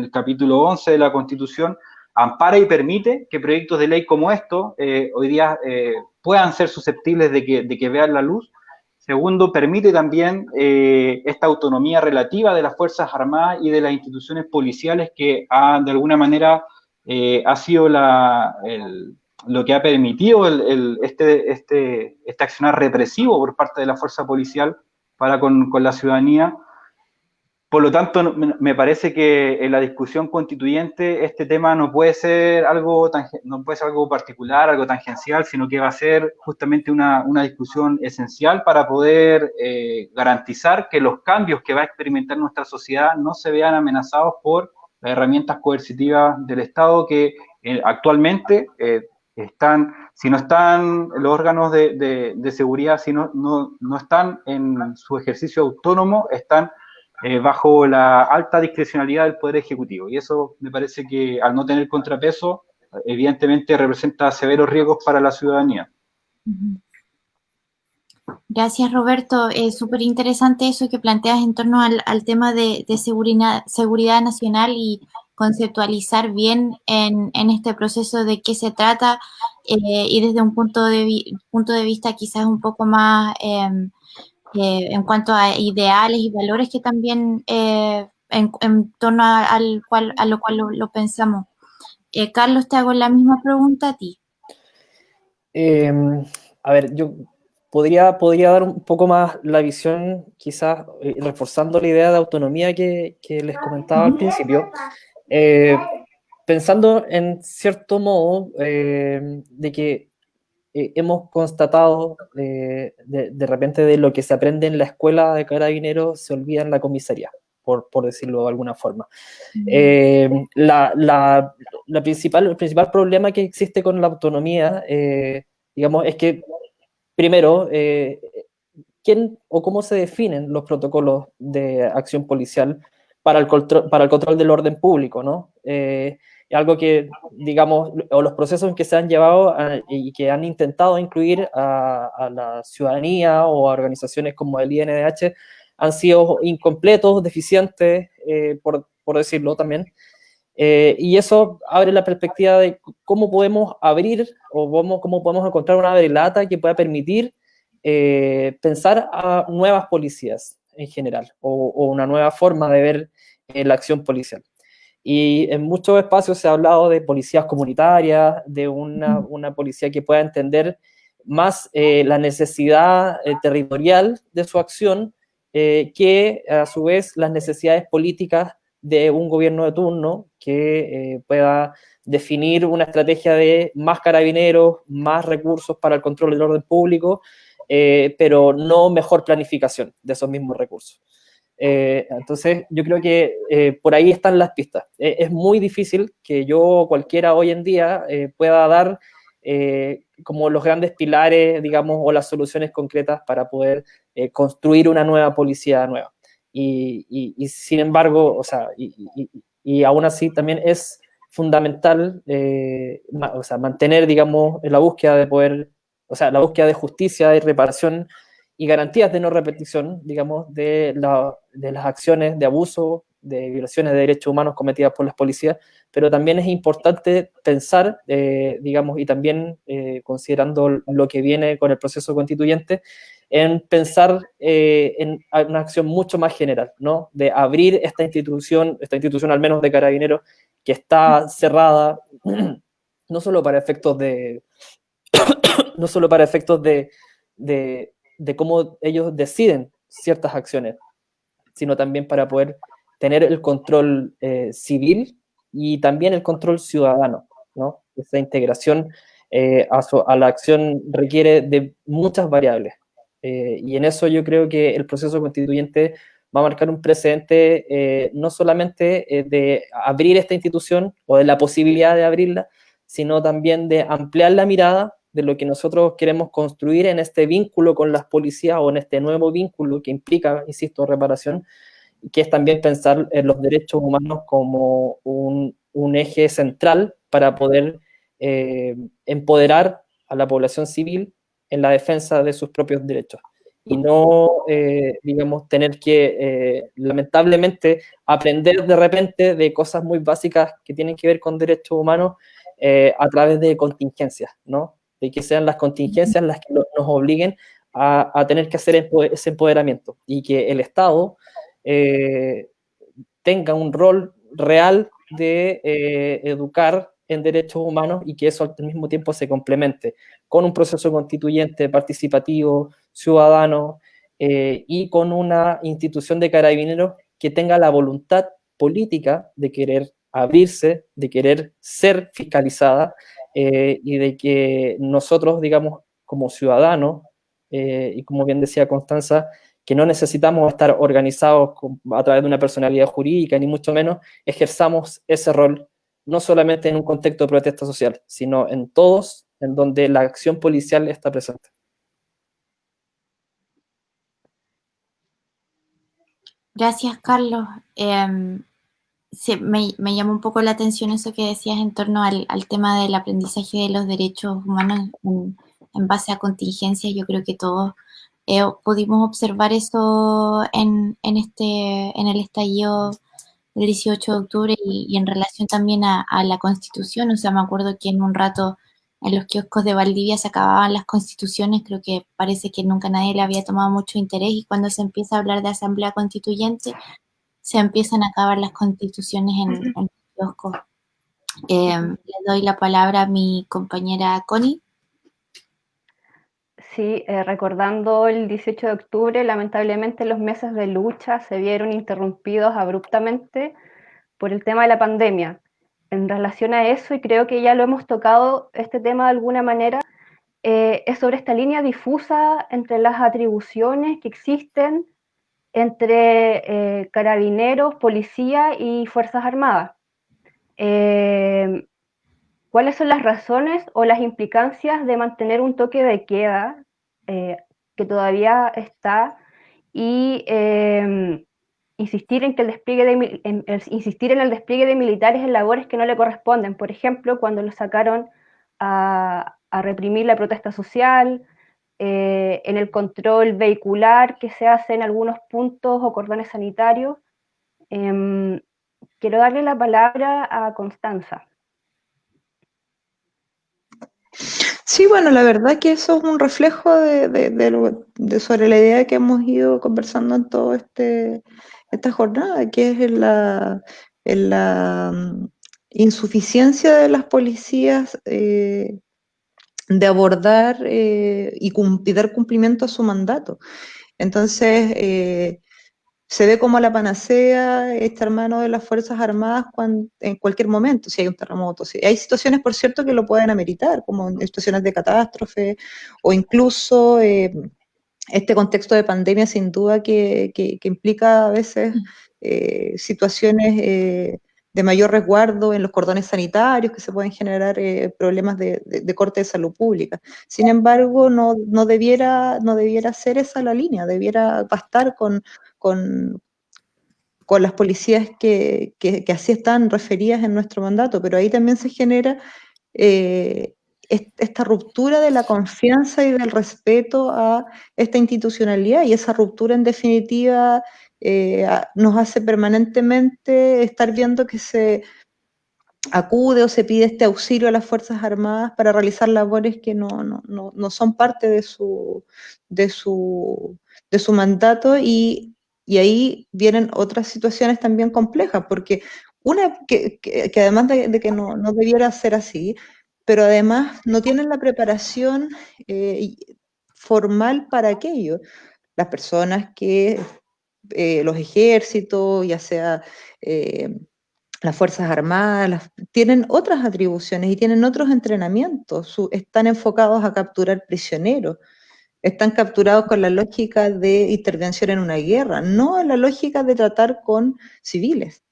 capítulo 11 de la Constitución, ampara y permite que proyectos de ley como estos hoy día puedan ser susceptibles de que vean la luz. Segundo, permite también esta autonomía relativa de las Fuerzas Armadas y de las instituciones policiales que de alguna manera ha sido lo que ha permitido este accionar represivo por parte de la fuerza policial para con la ciudadanía. Por lo tanto, me parece que en la discusión constituyente este tema no puede ser algo particular, algo tangencial, sino que va a ser justamente una discusión esencial para poder garantizar que los cambios que va a experimentar nuestra sociedad no se vean amenazados por las herramientas coercitivas del Estado que actualmente si no están los órganos de seguridad, si no están en su ejercicio autónomo, están bajo la alta discrecionalidad del Poder Ejecutivo. Y eso me parece que al no tener contrapeso, evidentemente representa severos riesgos para la ciudadanía. Gracias, Roberto. Es súper interesante eso que planteas en torno al tema de seguridad nacional y conceptualizar bien en este proceso de qué se trata y desde un punto de vista quizás un poco más en cuanto a ideales y valores que también en torno a lo cual lo pensamos. Carlos, te hago la misma pregunta a ti. A ver, yo podría dar un poco más la visión, quizás reforzando la idea de autonomía que les comentaba al principio, pensando en cierto modo de que hemos constatado de repente de lo que se aprende en la escuela de carabineros se olvida en la comisaría, por decirlo de alguna forma. El principal problema que existe con la autonomía, digamos, es que primero, ¿quién o cómo se definen los protocolos de acción policial para el control del orden público, ¿no? Algo que, digamos, o los procesos que se han llevado y que han intentado incluir a la ciudadanía o a organizaciones como el INDH han sido incompletos, deficientes, por decirlo también. Y eso abre la perspectiva de cómo podemos abrir o cómo podemos encontrar una abrelata que pueda permitir pensar a nuevas policías en general o una nueva forma de ver la acción policial. Y en muchos espacios se ha hablado de policías comunitarias, de una policía que pueda entender más la necesidad territorial de su acción que a su vez las necesidades políticas de un gobierno de turno que pueda definir una estrategia de más carabineros, más recursos para el control del orden público, pero no mejor planificación de esos mismos recursos. Entonces, yo creo que por ahí están las pistas. Es muy difícil que yo o cualquiera hoy en día pueda dar como los grandes pilares, digamos, o las soluciones concretas para poder construir una nueva policía nueva. Y sin embargo, o sea, y aún así también es fundamental o sea, mantener, digamos, la búsqueda de poder, o sea, la búsqueda de justicia, de reparación y garantías de no repetición, digamos, de las acciones de abuso, de violaciones de derechos humanos cometidas por las policías, pero también es importante pensar, digamos, y también considerando lo que viene con el proceso constituyente, en pensar en una acción mucho más general, ¿no? De abrir esta institución al menos de Carabineros, que está cerrada, no solo para efectos de cómo ellos deciden ciertas acciones, sino también para poder tener el control civil y también el control ciudadano, ¿no? Esa integración a la acción requiere de muchas variables. Y en eso yo creo que el proceso constituyente va a marcar un precedente no solamente de abrir esta institución o de la posibilidad de abrirla, sino también de ampliar la mirada de lo que nosotros queremos construir en este vínculo con las policías o en este nuevo vínculo que implica, insisto, reparación, que es también pensar en los derechos humanos como un eje central para poder empoderar a la población civil en la defensa de sus propios derechos y no, digamos, tener que, lamentablemente, aprender de repente de cosas muy básicas que tienen que ver con derechos humanos a través de contingencias, ¿no? De que sean las contingencias las que nos obliguen a tener que hacer ese empoderamiento y que el Estado tenga un rol real de educar en derechos humanos y que eso al mismo tiempo se complemente con un proceso constituyente, participativo, ciudadano, y con una institución de carabineros que tenga la voluntad política de querer abrirse, de querer ser fiscalizada, y de que nosotros, digamos, como ciudadanos, y como bien decía Constanza, que no necesitamos estar organizados a través de una personalidad jurídica, ni mucho menos, ejerzamos ese rol, no solamente en un contexto de protesta social, sino en todos, en donde la acción policial está presente. Gracias, Carlos. Sí, me llamó un poco la atención eso que decías en torno al tema del aprendizaje de los derechos humanos en base a contingencias. Yo creo que todos pudimos observar eso en el estallido del 18 de octubre y en relación también a la Constitución. O sea, me acuerdo que en un rato en los kioscos de Valdivia se acababan las constituciones. Creo que parece que nunca nadie le había tomado mucho interés, y cuando se empieza a hablar de asamblea constituyente se empiezan a acabar las constituciones en los kioscos. Le doy la palabra a mi compañera Connie. Sí, recordando el 18 de octubre, lamentablemente los meses de lucha se vieron interrumpidos abruptamente por el tema de la pandemia. En relación a eso, y creo que ya lo hemos tocado este tema de alguna manera, es sobre esta línea difusa entre las atribuciones que existen entre carabineros, policía y Fuerzas Armadas. ¿Cuáles son las razones o las implicancias de mantener un toque de queda que todavía está y insistir en el despliegue de militares en labores que no le corresponden? Por ejemplo, cuando lo sacaron a reprimir la protesta social, en el control vehicular que se hace en algunos puntos o cordones sanitarios. Quiero darle la palabra a Constanza. Sí, bueno, la verdad que eso es un reflejo sobre la idea que hemos ido conversando en toda esta jornada, que es en la insuficiencia de las policías de abordar y dar cumplimiento a su mandato. Entonces, se ve como la panacea echar mano de las Fuerzas Armadas en cualquier momento, si hay un terremoto. Si hay situaciones, por cierto, que lo pueden ameritar, como en situaciones de catástrofe, o incluso este contexto de pandemia, sin duda, que implica a veces situaciones de mayor resguardo en los cordones sanitarios, que se pueden generar problemas de corte de salud pública. Sin embargo, no debiera ser esa la línea, debiera bastar con las policías que así están referidas en nuestro mandato, pero ahí también se genera esta ruptura de la confianza y del respeto a esta institucionalidad, y esa ruptura en definitiva nos hace permanentemente estar viendo que se acude o se pide este auxilio a las Fuerzas Armadas para realizar labores que no son parte de su mandato, y ahí vienen otras situaciones también complejas, porque una que además de que no debiera ser así, pero además no tienen la preparación formal para aquello. Las personas que, los ejércitos, ya sea las Fuerzas Armadas, tienen otras atribuciones y tienen otros entrenamientos, están enfocados a capturar prisioneros, están capturados con la lógica de intervención en una guerra, no en la lógica de tratar con civiles,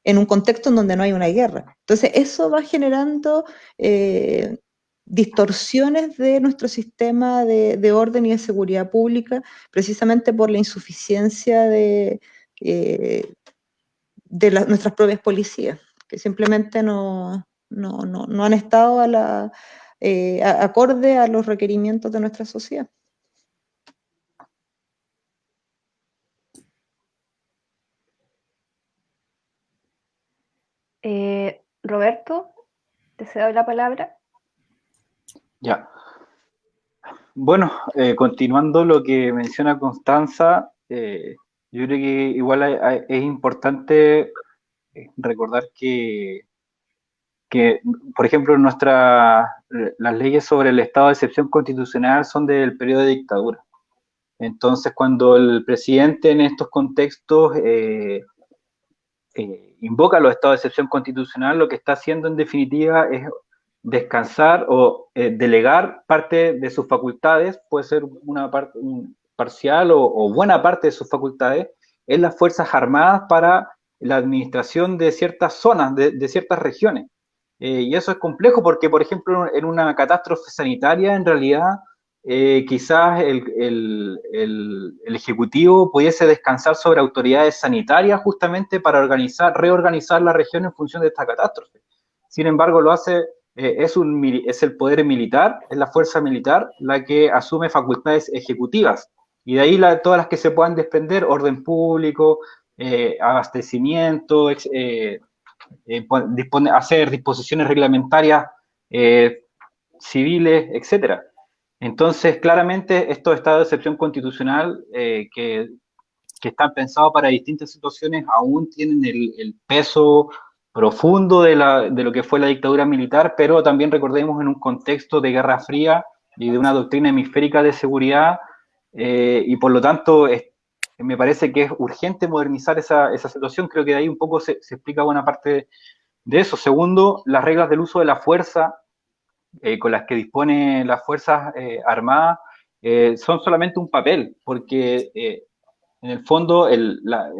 en un contexto en donde no hay una guerra. Entonces, eso va generando distorsiones de nuestro sistema de orden y de seguridad pública, precisamente por la insuficiencia de nuestras propias policías, que simplemente no han estado acorde a los requerimientos de nuestra sociedad. Roberto, te cedo la palabra. Ya. Bueno, continuando lo que menciona Constanza, yo creo que igual es importante recordar que que, por ejemplo, las leyes sobre el estado de excepción constitucional son del periodo de dictadura. Entonces, cuando el presidente en estos contextos invoca los estados de excepción constitucional, lo que está haciendo en definitiva es descansar o delegar parte de sus facultades, puede ser una parte parcial o buena parte de sus facultades, en las Fuerzas Armadas para la administración de ciertas zonas, de ciertas regiones. Y eso es complejo porque, por ejemplo, en una catástrofe sanitaria, en realidad, quizás el Ejecutivo pudiese descansar sobre autoridades sanitarias justamente para reorganizar la región en función de esta catástrofe. Sin embargo, lo hace, es el poder militar, es la fuerza militar la que asume facultades ejecutivas. Y de ahí todas las que se puedan desprender, orden público, abastecimiento, hacer disposiciones reglamentarias civiles, etcétera. Entonces, claramente, estos estados de excepción constitucional que están pensados para distintas situaciones aún tienen el peso profundo de lo que fue la dictadura militar, pero también recordemos en un contexto de Guerra Fría y de una doctrina hemisférica de seguridad, y por lo tanto me parece que es urgente modernizar esa situación. Creo que de ahí un poco se explica buena parte de eso. Segundo, las reglas del uso de la fuerza con las que dispone las Fuerzas Armadas son solamente un papel, porque en el fondo la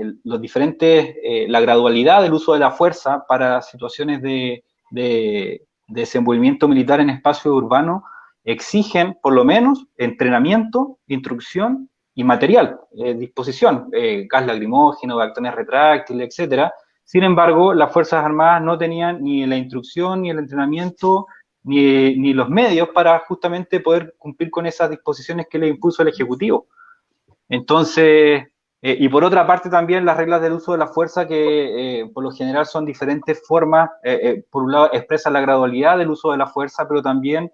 gradualidad del uso de la fuerza para situaciones de desenvolvimiento militar en espacio urbano exigen por lo menos entrenamiento, instrucción y material, disposición, gas lacrimógeno, bastones retráctiles, etcétera. Sin embargo, las Fuerzas Armadas no tenían ni la instrucción, ni el entrenamiento, ni los medios para justamente poder cumplir con esas disposiciones que le impuso el Ejecutivo. Entonces, y por otra parte también las reglas del uso de la fuerza que por lo general son diferentes formas, por un lado expresan la gradualidad del uso de la fuerza, pero también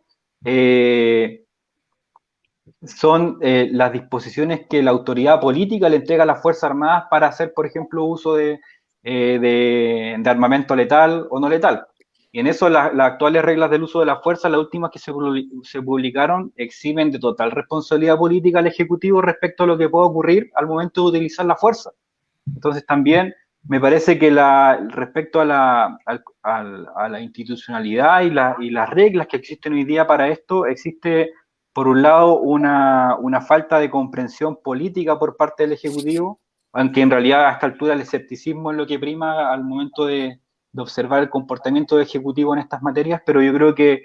son las disposiciones que la autoridad política le entrega a las Fuerzas Armadas para hacer, por ejemplo, uso de armamento letal o no letal. Y en eso las actuales reglas del uso de la fuerza, las últimas que se publicaron, eximen de total responsabilidad política al Ejecutivo respecto a lo que pueda ocurrir al momento de utilizar la fuerza. Entonces también me parece que respecto a la institucionalidad y las reglas que existen hoy día para esto, existe por un lado una falta de comprensión política por parte del Ejecutivo, aunque en realidad a esta altura el escepticismo es lo que prima al momento de observar el comportamiento del Ejecutivo en estas materias, pero yo creo que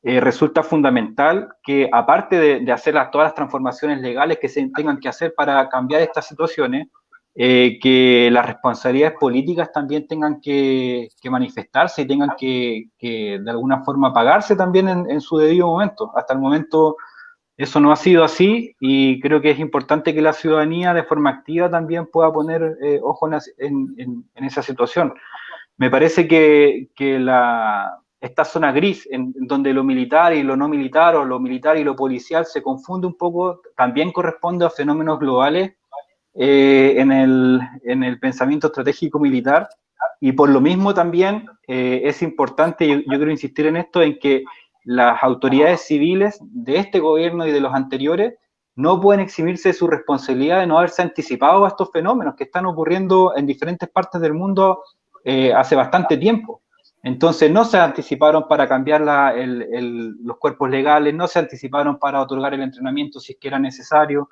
resulta fundamental que aparte de hacer todas las transformaciones legales que se tengan que hacer para cambiar estas situaciones, que las responsabilidades políticas también tengan que manifestarse y tengan que de alguna forma pagarse también en su debido momento. Hasta el momento eso no ha sido así y creo que es importante que la ciudadanía de forma activa también pueda poner ojo en esa situación. Me parece que esta zona gris, en donde lo militar y lo no militar, o lo militar y lo policial se confunde un poco, también corresponde a fenómenos globales en el pensamiento estratégico militar, y por lo mismo también es importante, yo quiero insistir en esto, en que las autoridades civiles de este gobierno y de los anteriores no pueden eximirse de su responsabilidad de no haberse anticipado a estos fenómenos que están ocurriendo en diferentes partes del mundo hace bastante tiempo. Entonces no se anticiparon para cambiar los cuerpos legales, no se anticiparon para otorgar el entrenamiento si es que era necesario,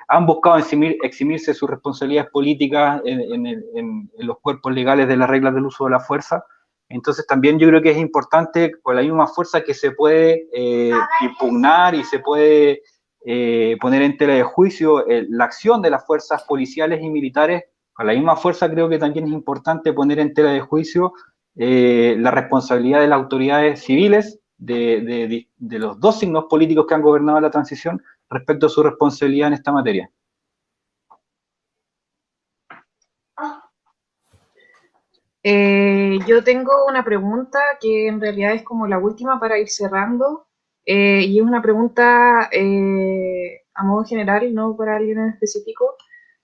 han buscado eximirse de sus responsabilidades políticas en los cuerpos legales de las reglas del uso de la fuerza. Entonces también yo creo que es importante, con la misma fuerza que se puede impugnar y se puede poner en tela de juicio la acción de las fuerzas policiales y militares, con la misma fuerza creo que también es importante poner en tela de juicio la responsabilidad de las autoridades civiles, de los dos signos políticos que han gobernado la transición, respecto a su responsabilidad en esta materia. Yo tengo una pregunta que en realidad es como la última para ir cerrando, y es una pregunta a modo general, no para alguien en específico.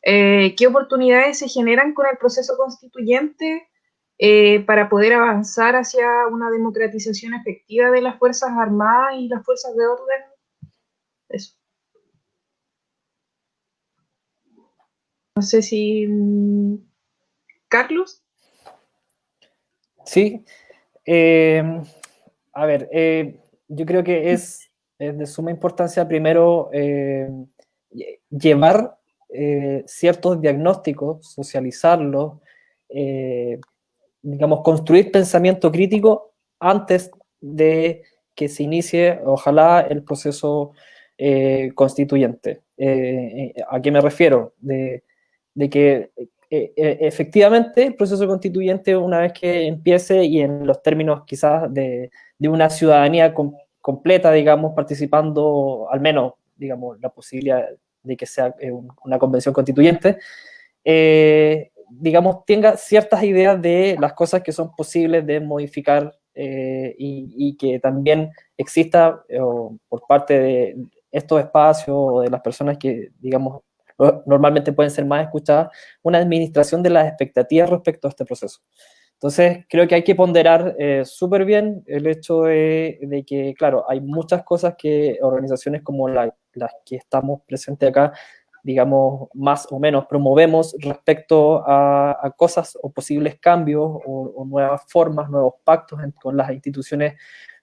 ¿Qué oportunidades se generan con el proceso constituyente para poder avanzar hacia una democratización efectiva de las Fuerzas Armadas y las fuerzas de orden. Eso. No sé si... ¿Carlos? Sí. A ver, yo creo que es de suma importancia primero llevar ciertos diagnósticos, socializarlos, digamos, construir pensamiento crítico antes de que se inicie, ojalá, el proceso constituyente. ¿A qué me refiero? De que efectivamente el proceso constituyente, una vez que empiece y en los términos quizás de una ciudadanía completa, digamos, participando, al menos, digamos, la posibilidad de que sea una convención constituyente, digamos, tenga ciertas ideas de las cosas que son posibles de modificar y que también exista por parte de estos espacios o de las personas que, digamos, normalmente pueden ser más escuchadas, una administración de las expectativas respecto a este proceso. Entonces, creo que hay que ponderar súper bien el hecho de que, claro, hay muchas cosas que organizaciones como las que estamos presentes acá, digamos, más o menos promovemos respecto a cosas o posibles cambios o nuevas formas, nuevos pactos con las instituciones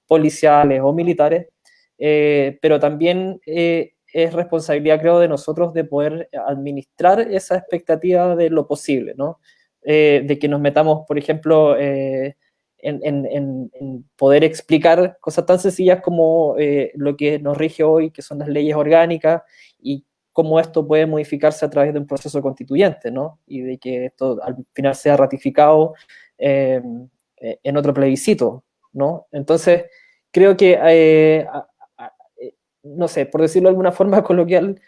policiales o militares, pero también es responsabilidad, creo, de nosotros de poder administrar esa expectativa de lo posible, ¿no? De que nos metamos, por ejemplo, en poder explicar cosas tan sencillas como lo que nos rige hoy, que son las leyes orgánicas, y cómo esto puede modificarse a través de un proceso constituyente, ¿no? Y de que esto al final sea ratificado en otro plebiscito, ¿no? Entonces, creo que no sé, por decirlo de alguna forma coloquial,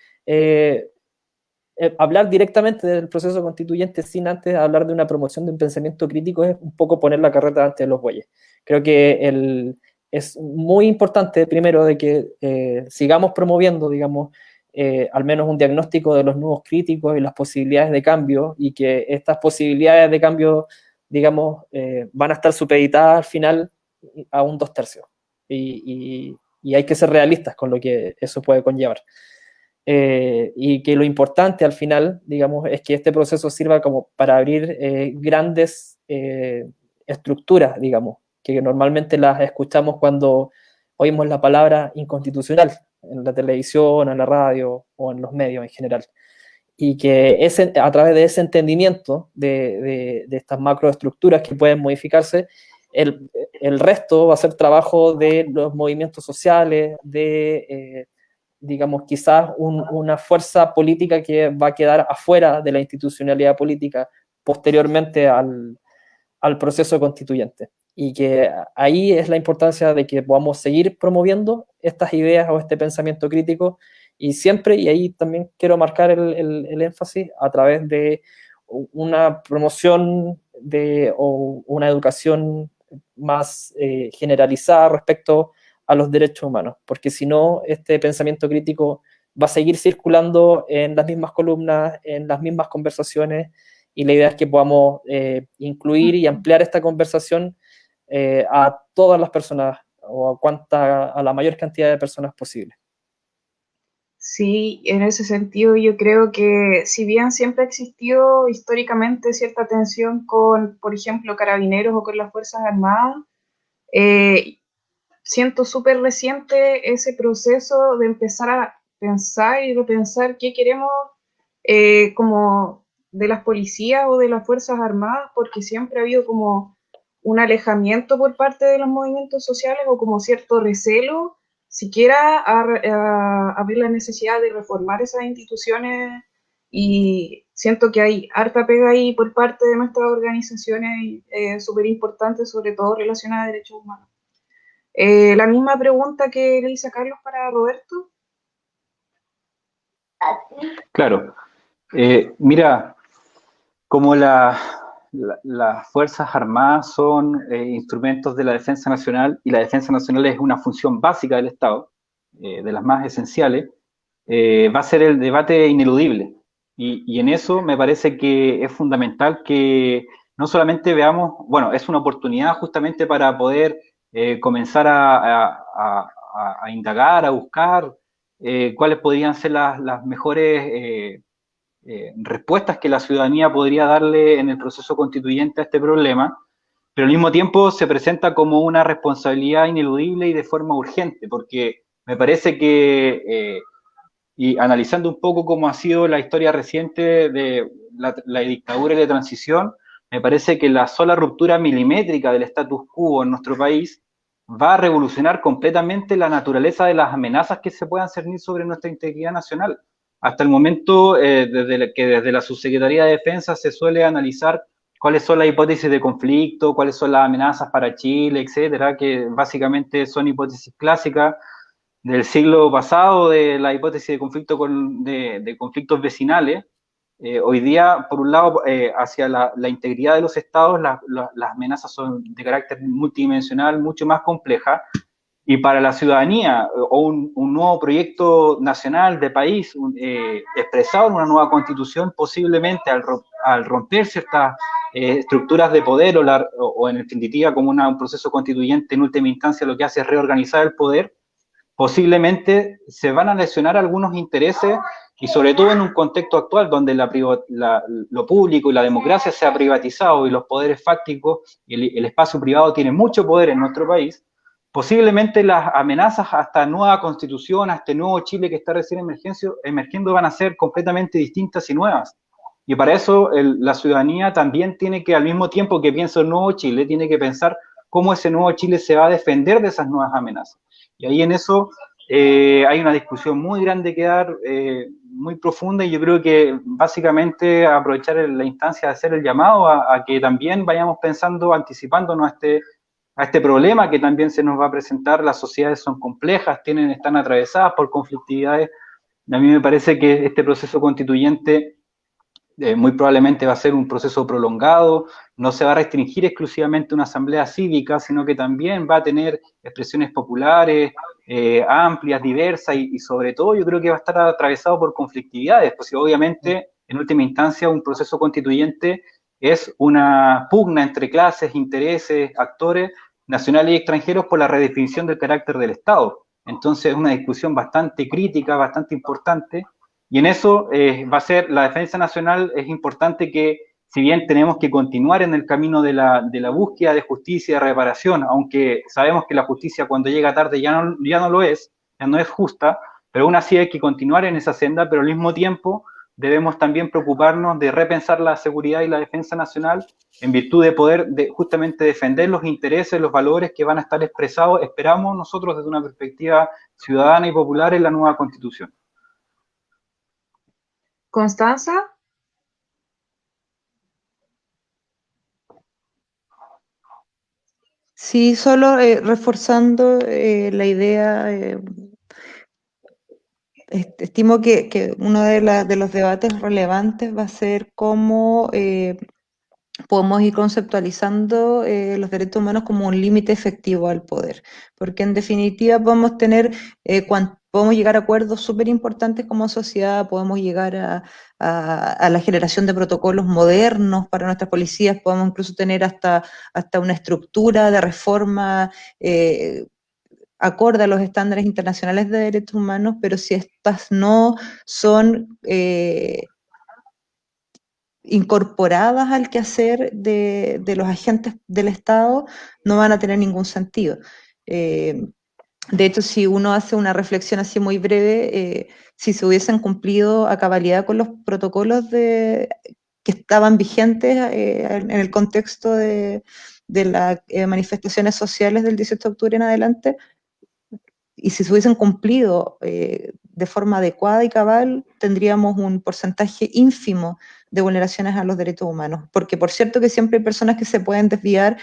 hablar directamente del proceso constituyente sin antes hablar de una promoción de un pensamiento crítico es un poco poner la carreta antes de los bueyes. Creo que es muy importante, primero, de que sigamos promoviendo, digamos, al menos un diagnóstico de los nuevos críticos y las posibilidades de cambio, y que estas posibilidades de cambio, digamos, van a estar supeditadas al final a un 2/3. Y hay que ser realistas con lo que eso puede conllevar. Y que lo importante al final, digamos, es que este proceso sirva como para abrir grandes estructuras, digamos, que normalmente las escuchamos cuando oímos la palabra inconstitucional en la televisión, en la radio o en los medios en general. Y que a través de ese entendimiento de estas macroestructuras que pueden modificarse, el resto va a ser trabajo de los movimientos sociales, digamos, quizás una fuerza política que va a quedar afuera de la institucionalidad política posteriormente al proceso constituyente. Y que ahí es la importancia de que podamos seguir promoviendo estas ideas o este pensamiento crítico, y siempre, y ahí también quiero marcar el énfasis, a través de una promoción o una educación más generalizada respecto a los derechos humanos, porque si no, este pensamiento crítico va a seguir circulando en las mismas columnas, en las mismas conversaciones, y la idea es que podamos incluir y ampliar esta conversación a todas las personas, o a la mayor cantidad de personas posible. Sí, en ese sentido yo creo que si bien siempre ha existido históricamente cierta tensión con, por ejemplo, carabineros o con las Fuerzas Armadas, siento súper reciente ese proceso de empezar a pensar y repensar qué queremos como de las policías o de las Fuerzas Armadas, porque siempre ha habido como un alejamiento por parte de los movimientos sociales o como cierto recelo, siquiera a ver la necesidad de reformar esas instituciones, y siento que hay harta pega ahí por parte de nuestras organizaciones súper importantes, sobre todo relacionadas a derechos humanos. La misma pregunta que le hice a Carlos para Roberto. Claro. Mira, como las Fuerzas Armadas son instrumentos de la defensa nacional, y la defensa nacional es una función básica del Estado, de las más esenciales, va a ser el debate ineludible. Y en eso me parece que es fundamental que no solamente veamos, bueno, es una oportunidad justamente para poder comenzar a indagar, a buscar cuáles podrían ser las mejores respuestas que la ciudadanía podría darle en el proceso constituyente a este problema, pero al mismo tiempo se presenta como una responsabilidad ineludible y de forma urgente, porque me parece que, y analizando un poco cómo ha sido la historia reciente de la dictadura y de transición, me parece que la sola ruptura milimétrica del status quo en nuestro país va a revolucionar completamente la naturaleza de las amenazas que se puedan cernir sobre nuestra integridad nacional. Hasta el momento, desde la Subsecretaría de Defensa se suele analizar cuáles son las hipótesis de conflicto, cuáles son las amenazas para Chile, etcétera, que básicamente son hipótesis clásicas del siglo pasado, de la hipótesis de conflicto de conflictos vecinales. Hoy día, por un lado, hacia la integridad de los estados, las amenazas son de carácter multidimensional, mucho más complejas, y para la ciudadanía, o un nuevo proyecto nacional de país, expresado en una nueva constitución, posiblemente al romper ciertas estructuras de poder, o en definitiva como un proceso constituyente en última instancia lo que hace es reorganizar el poder, posiblemente se van a lesionar algunos intereses, y sobre todo en un contexto actual donde lo público y la democracia se ha privatizado y los poderes fácticos y el espacio privado tiene mucho poder en nuestro país. Posiblemente las amenazas a esta nueva constitución, a este nuevo Chile que está recién emergiendo, van a ser completamente distintas y nuevas. Y para eso la ciudadanía también tiene que, al mismo tiempo que piensa el nuevo Chile, tiene que pensar cómo ese nuevo Chile se va a defender de esas nuevas amenazas. Y ahí en eso hay una discusión muy grande que dar, muy profunda, y yo creo que básicamente aprovechar la instancia de hacer el llamado a que también vayamos pensando, anticipándonos a este problema que también se nos va a presentar. Las sociedades son complejas, están atravesadas por conflictividades. A mí me parece que este proceso constituyente muy probablemente va a ser un proceso prolongado, no se va a restringir exclusivamente a una asamblea cívica, sino que también va a tener expresiones populares, amplias, diversas, y sobre todo yo creo que va a estar atravesado por conflictividades, pues obviamente en última instancia un proceso constituyente es una pugna entre clases, intereses, actores nacionales y extranjeros por la redefinición del carácter del Estado. Entonces es una discusión bastante crítica, bastante importante. Y en eso va a ser la defensa nacional. Es importante que, si bien tenemos que continuar en el camino de la búsqueda de justicia y de reparación, aunque sabemos que la justicia cuando llega tarde ya no lo es, ya no es justa, pero aún así hay que continuar en esa senda, pero al mismo tiempo debemos también preocuparnos de repensar la seguridad y la defensa nacional en virtud de poder justamente defender los intereses, los valores que van a estar expresados, esperamos nosotros desde una perspectiva ciudadana y popular en la nueva Constitución. Constanza. Sí, solo reforzando la idea, estimo que uno de los debates relevantes va a ser cómo podemos ir conceptualizando los derechos humanos como un límite efectivo al poder, porque en definitiva podemos podemos llegar a acuerdos súper importantes como sociedad, podemos llegar a la generación de protocolos modernos para nuestras policías, podemos incluso tener hasta una estructura de reforma acorde a los estándares internacionales de derechos humanos, pero si estas no son incorporadas al quehacer de los agentes del Estado, no van a tener ningún sentido. De hecho, si uno hace una reflexión así muy breve, si se hubiesen cumplido a cabalidad con los protocolos que estaban vigentes en el contexto de las manifestaciones sociales del 18 de octubre en adelante, y si se hubiesen cumplido de forma adecuada y cabal, tendríamos un porcentaje ínfimo de vulneraciones a los derechos humanos, porque por cierto que siempre hay personas que se pueden desviar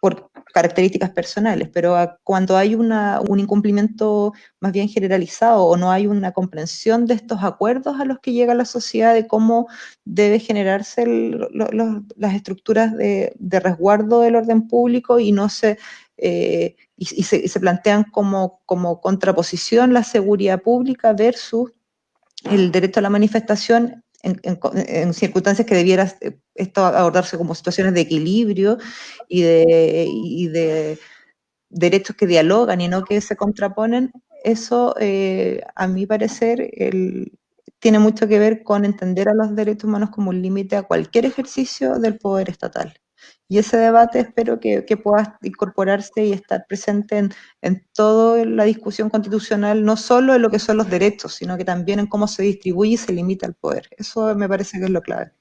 por características personales, pero cuando hay un incumplimiento más bien generalizado o no hay una comprensión de estos acuerdos a los que llega la sociedad de cómo debe generarse las estructuras de resguardo del orden público y no se se plantean como contraposición la seguridad pública versus el derecho a la manifestación, en circunstancias que debiera esto abordarse como situaciones de equilibrio y de derechos que dialogan y no que se contraponen, eso, a mi parecer, tiene mucho que ver con entender a los derechos humanos como un límite a cualquier ejercicio del poder estatal. Y ese debate espero que pueda incorporarse y estar presente en toda la discusión constitucional, no solo en lo que son los derechos, sino que también en cómo se distribuye y se limita el poder. Eso me parece que es lo clave.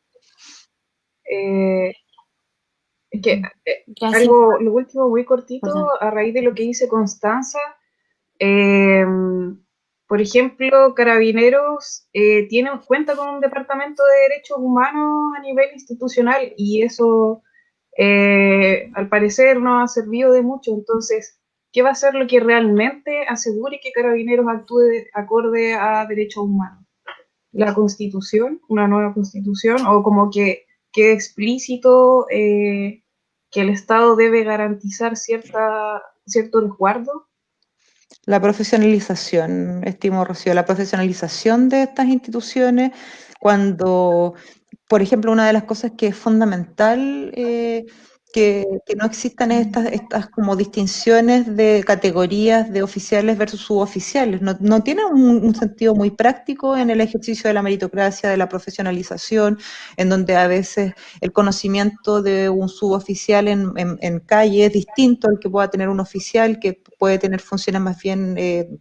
Es que Gracias. lo último muy cortito, Perdón. a raíz de lo que dice Constanza, por ejemplo, Carabineros cuenta con un departamento de derechos humanos a nivel institucional y eso al parecer no ha servido de mucho. Entonces, ¿qué va a ser lo que realmente asegure que Carabineros actúe acorde a derechos humanos? ¿La Constitución, una nueva Constitución, o como que quede explícito que el Estado debe garantizar cierto resguardo? La profesionalización, estimo Rocío, la profesionalización de estas instituciones, cuando, por ejemplo, una de las cosas que es fundamental que no existan estas como distinciones de categorías de oficiales versus suboficiales. No tiene un sentido muy práctico en el ejercicio de la meritocracia, de la profesionalización, en donde a veces el conocimiento de un suboficial en calle es distinto al que pueda tener un oficial que puede tener funciones más bien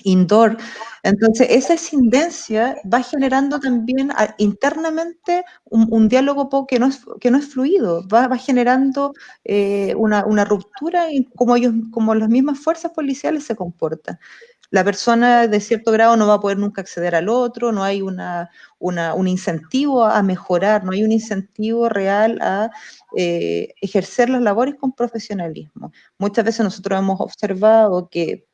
indoor. Entonces, esa escindencia va generando también internamente un diálogo que no es fluido, va generando una ruptura en como las mismas fuerzas policiales se comportan. La persona de cierto grado no va a poder nunca acceder al otro, no hay un incentivo a mejorar, no hay un incentivo real a ejercer las labores con profesionalismo. Muchas veces nosotros hemos observado que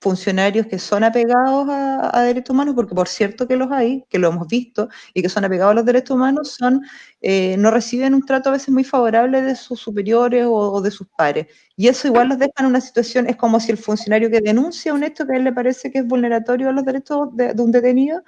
funcionarios que son apegados a derechos humanos, porque por cierto que los hay, que lo hemos visto, y que son apegados a los derechos humanos, no reciben un trato a veces muy favorable de sus superiores o de sus pares. Y eso igual los deja en una situación, es como si el funcionario que denuncia un hecho que a él le parece que es vulneratorio a los derechos de un detenido,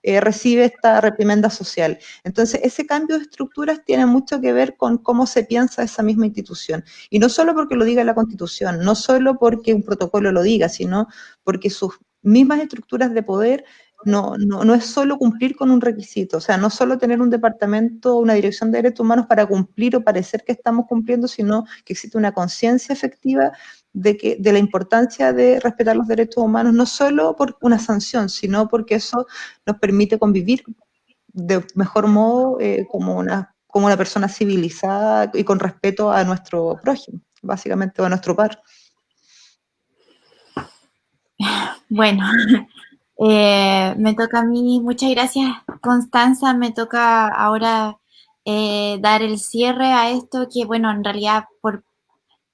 recibe esta reprimenda social. Entonces, ese cambio de estructuras tiene mucho que ver con cómo se piensa esa misma institución. Y no solo porque lo diga la Constitución, no solo porque un protocolo lo diga, sino porque sus mismas estructuras de poder no es solo cumplir con un requisito, o sea, no solo tener un departamento, una dirección de derechos humanos para cumplir o parecer que estamos cumpliendo, sino que existe una conciencia efectiva de la importancia de respetar los derechos humanos, no solo por una sanción, sino porque eso nos permite convivir de mejor modo como una persona civilizada y con respeto a nuestro prójimo, básicamente, o a nuestro par. Bueno, me toca a mí. Muchas gracias, Constanza. Me toca ahora dar el cierre a esto que, bueno, en realidad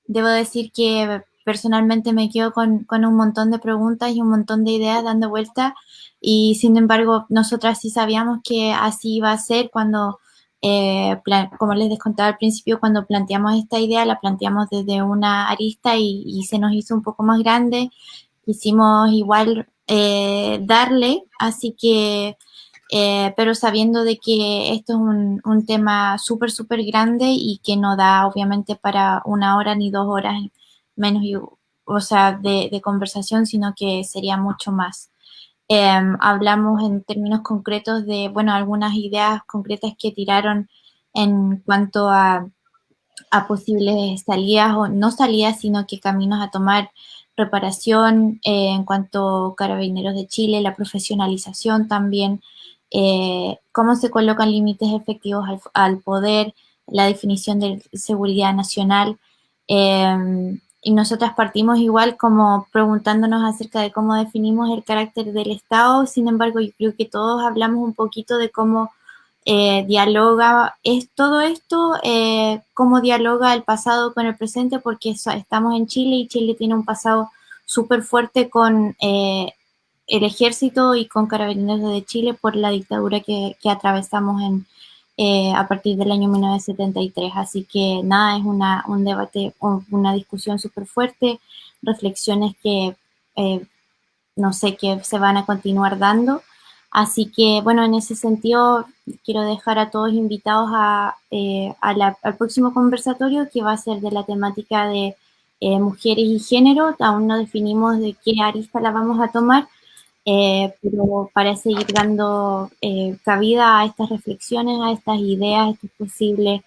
debo decir que personalmente me quedo con un montón de preguntas y un montón de ideas dando vuelta y sin embargo nosotras sí sabíamos que así iba a ser cuando, como les contaba al principio, cuando planteamos esta idea la planteamos desde una arista y se nos hizo un poco más grande. Quisimos igual darle, así que pero sabiendo de que esto es un tema súper, súper grande y que no da obviamente para 1 hora ni 2 horas menos, o sea, de conversación, sino que sería mucho más. Hablamos en términos concretos de, bueno, algunas ideas concretas que tiraron en cuanto a posibles salidas o no salidas, sino que caminos a tomar, reparación en cuanto a Carabineros de Chile, la profesionalización también, cómo se colocan límites efectivos al poder, la definición de seguridad nacional. Y nosotras partimos igual como preguntándonos acerca de cómo definimos el carácter del Estado, sin embargo yo creo que todos hablamos un poquito de cómo dialoga todo esto, cómo dialoga el pasado con el presente, porque estamos en Chile y Chile tiene un pasado súper fuerte con el ejército y con Carabineros de Chile por la dictadura que atravesamos a partir del año 1973. Así que nada, es un debate, una discusión súper fuerte, reflexiones que no sé, que se van a continuar dando. Así que, bueno, en ese sentido, quiero dejar a todos invitados al próximo conversatorio, que va a ser de la temática de mujeres y género. Aún no definimos de qué arista la vamos a tomar, pero para seguir dando cabida a estas reflexiones, a estas ideas, a estas posibles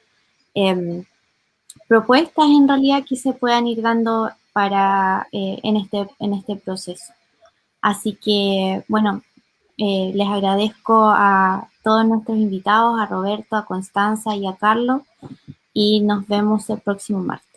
propuestas en realidad que se puedan ir dando en este proceso. Así que, bueno, les agradezco a todos nuestros invitados, a Roberto, a Constanza y a Carlos, y nos vemos el próximo martes.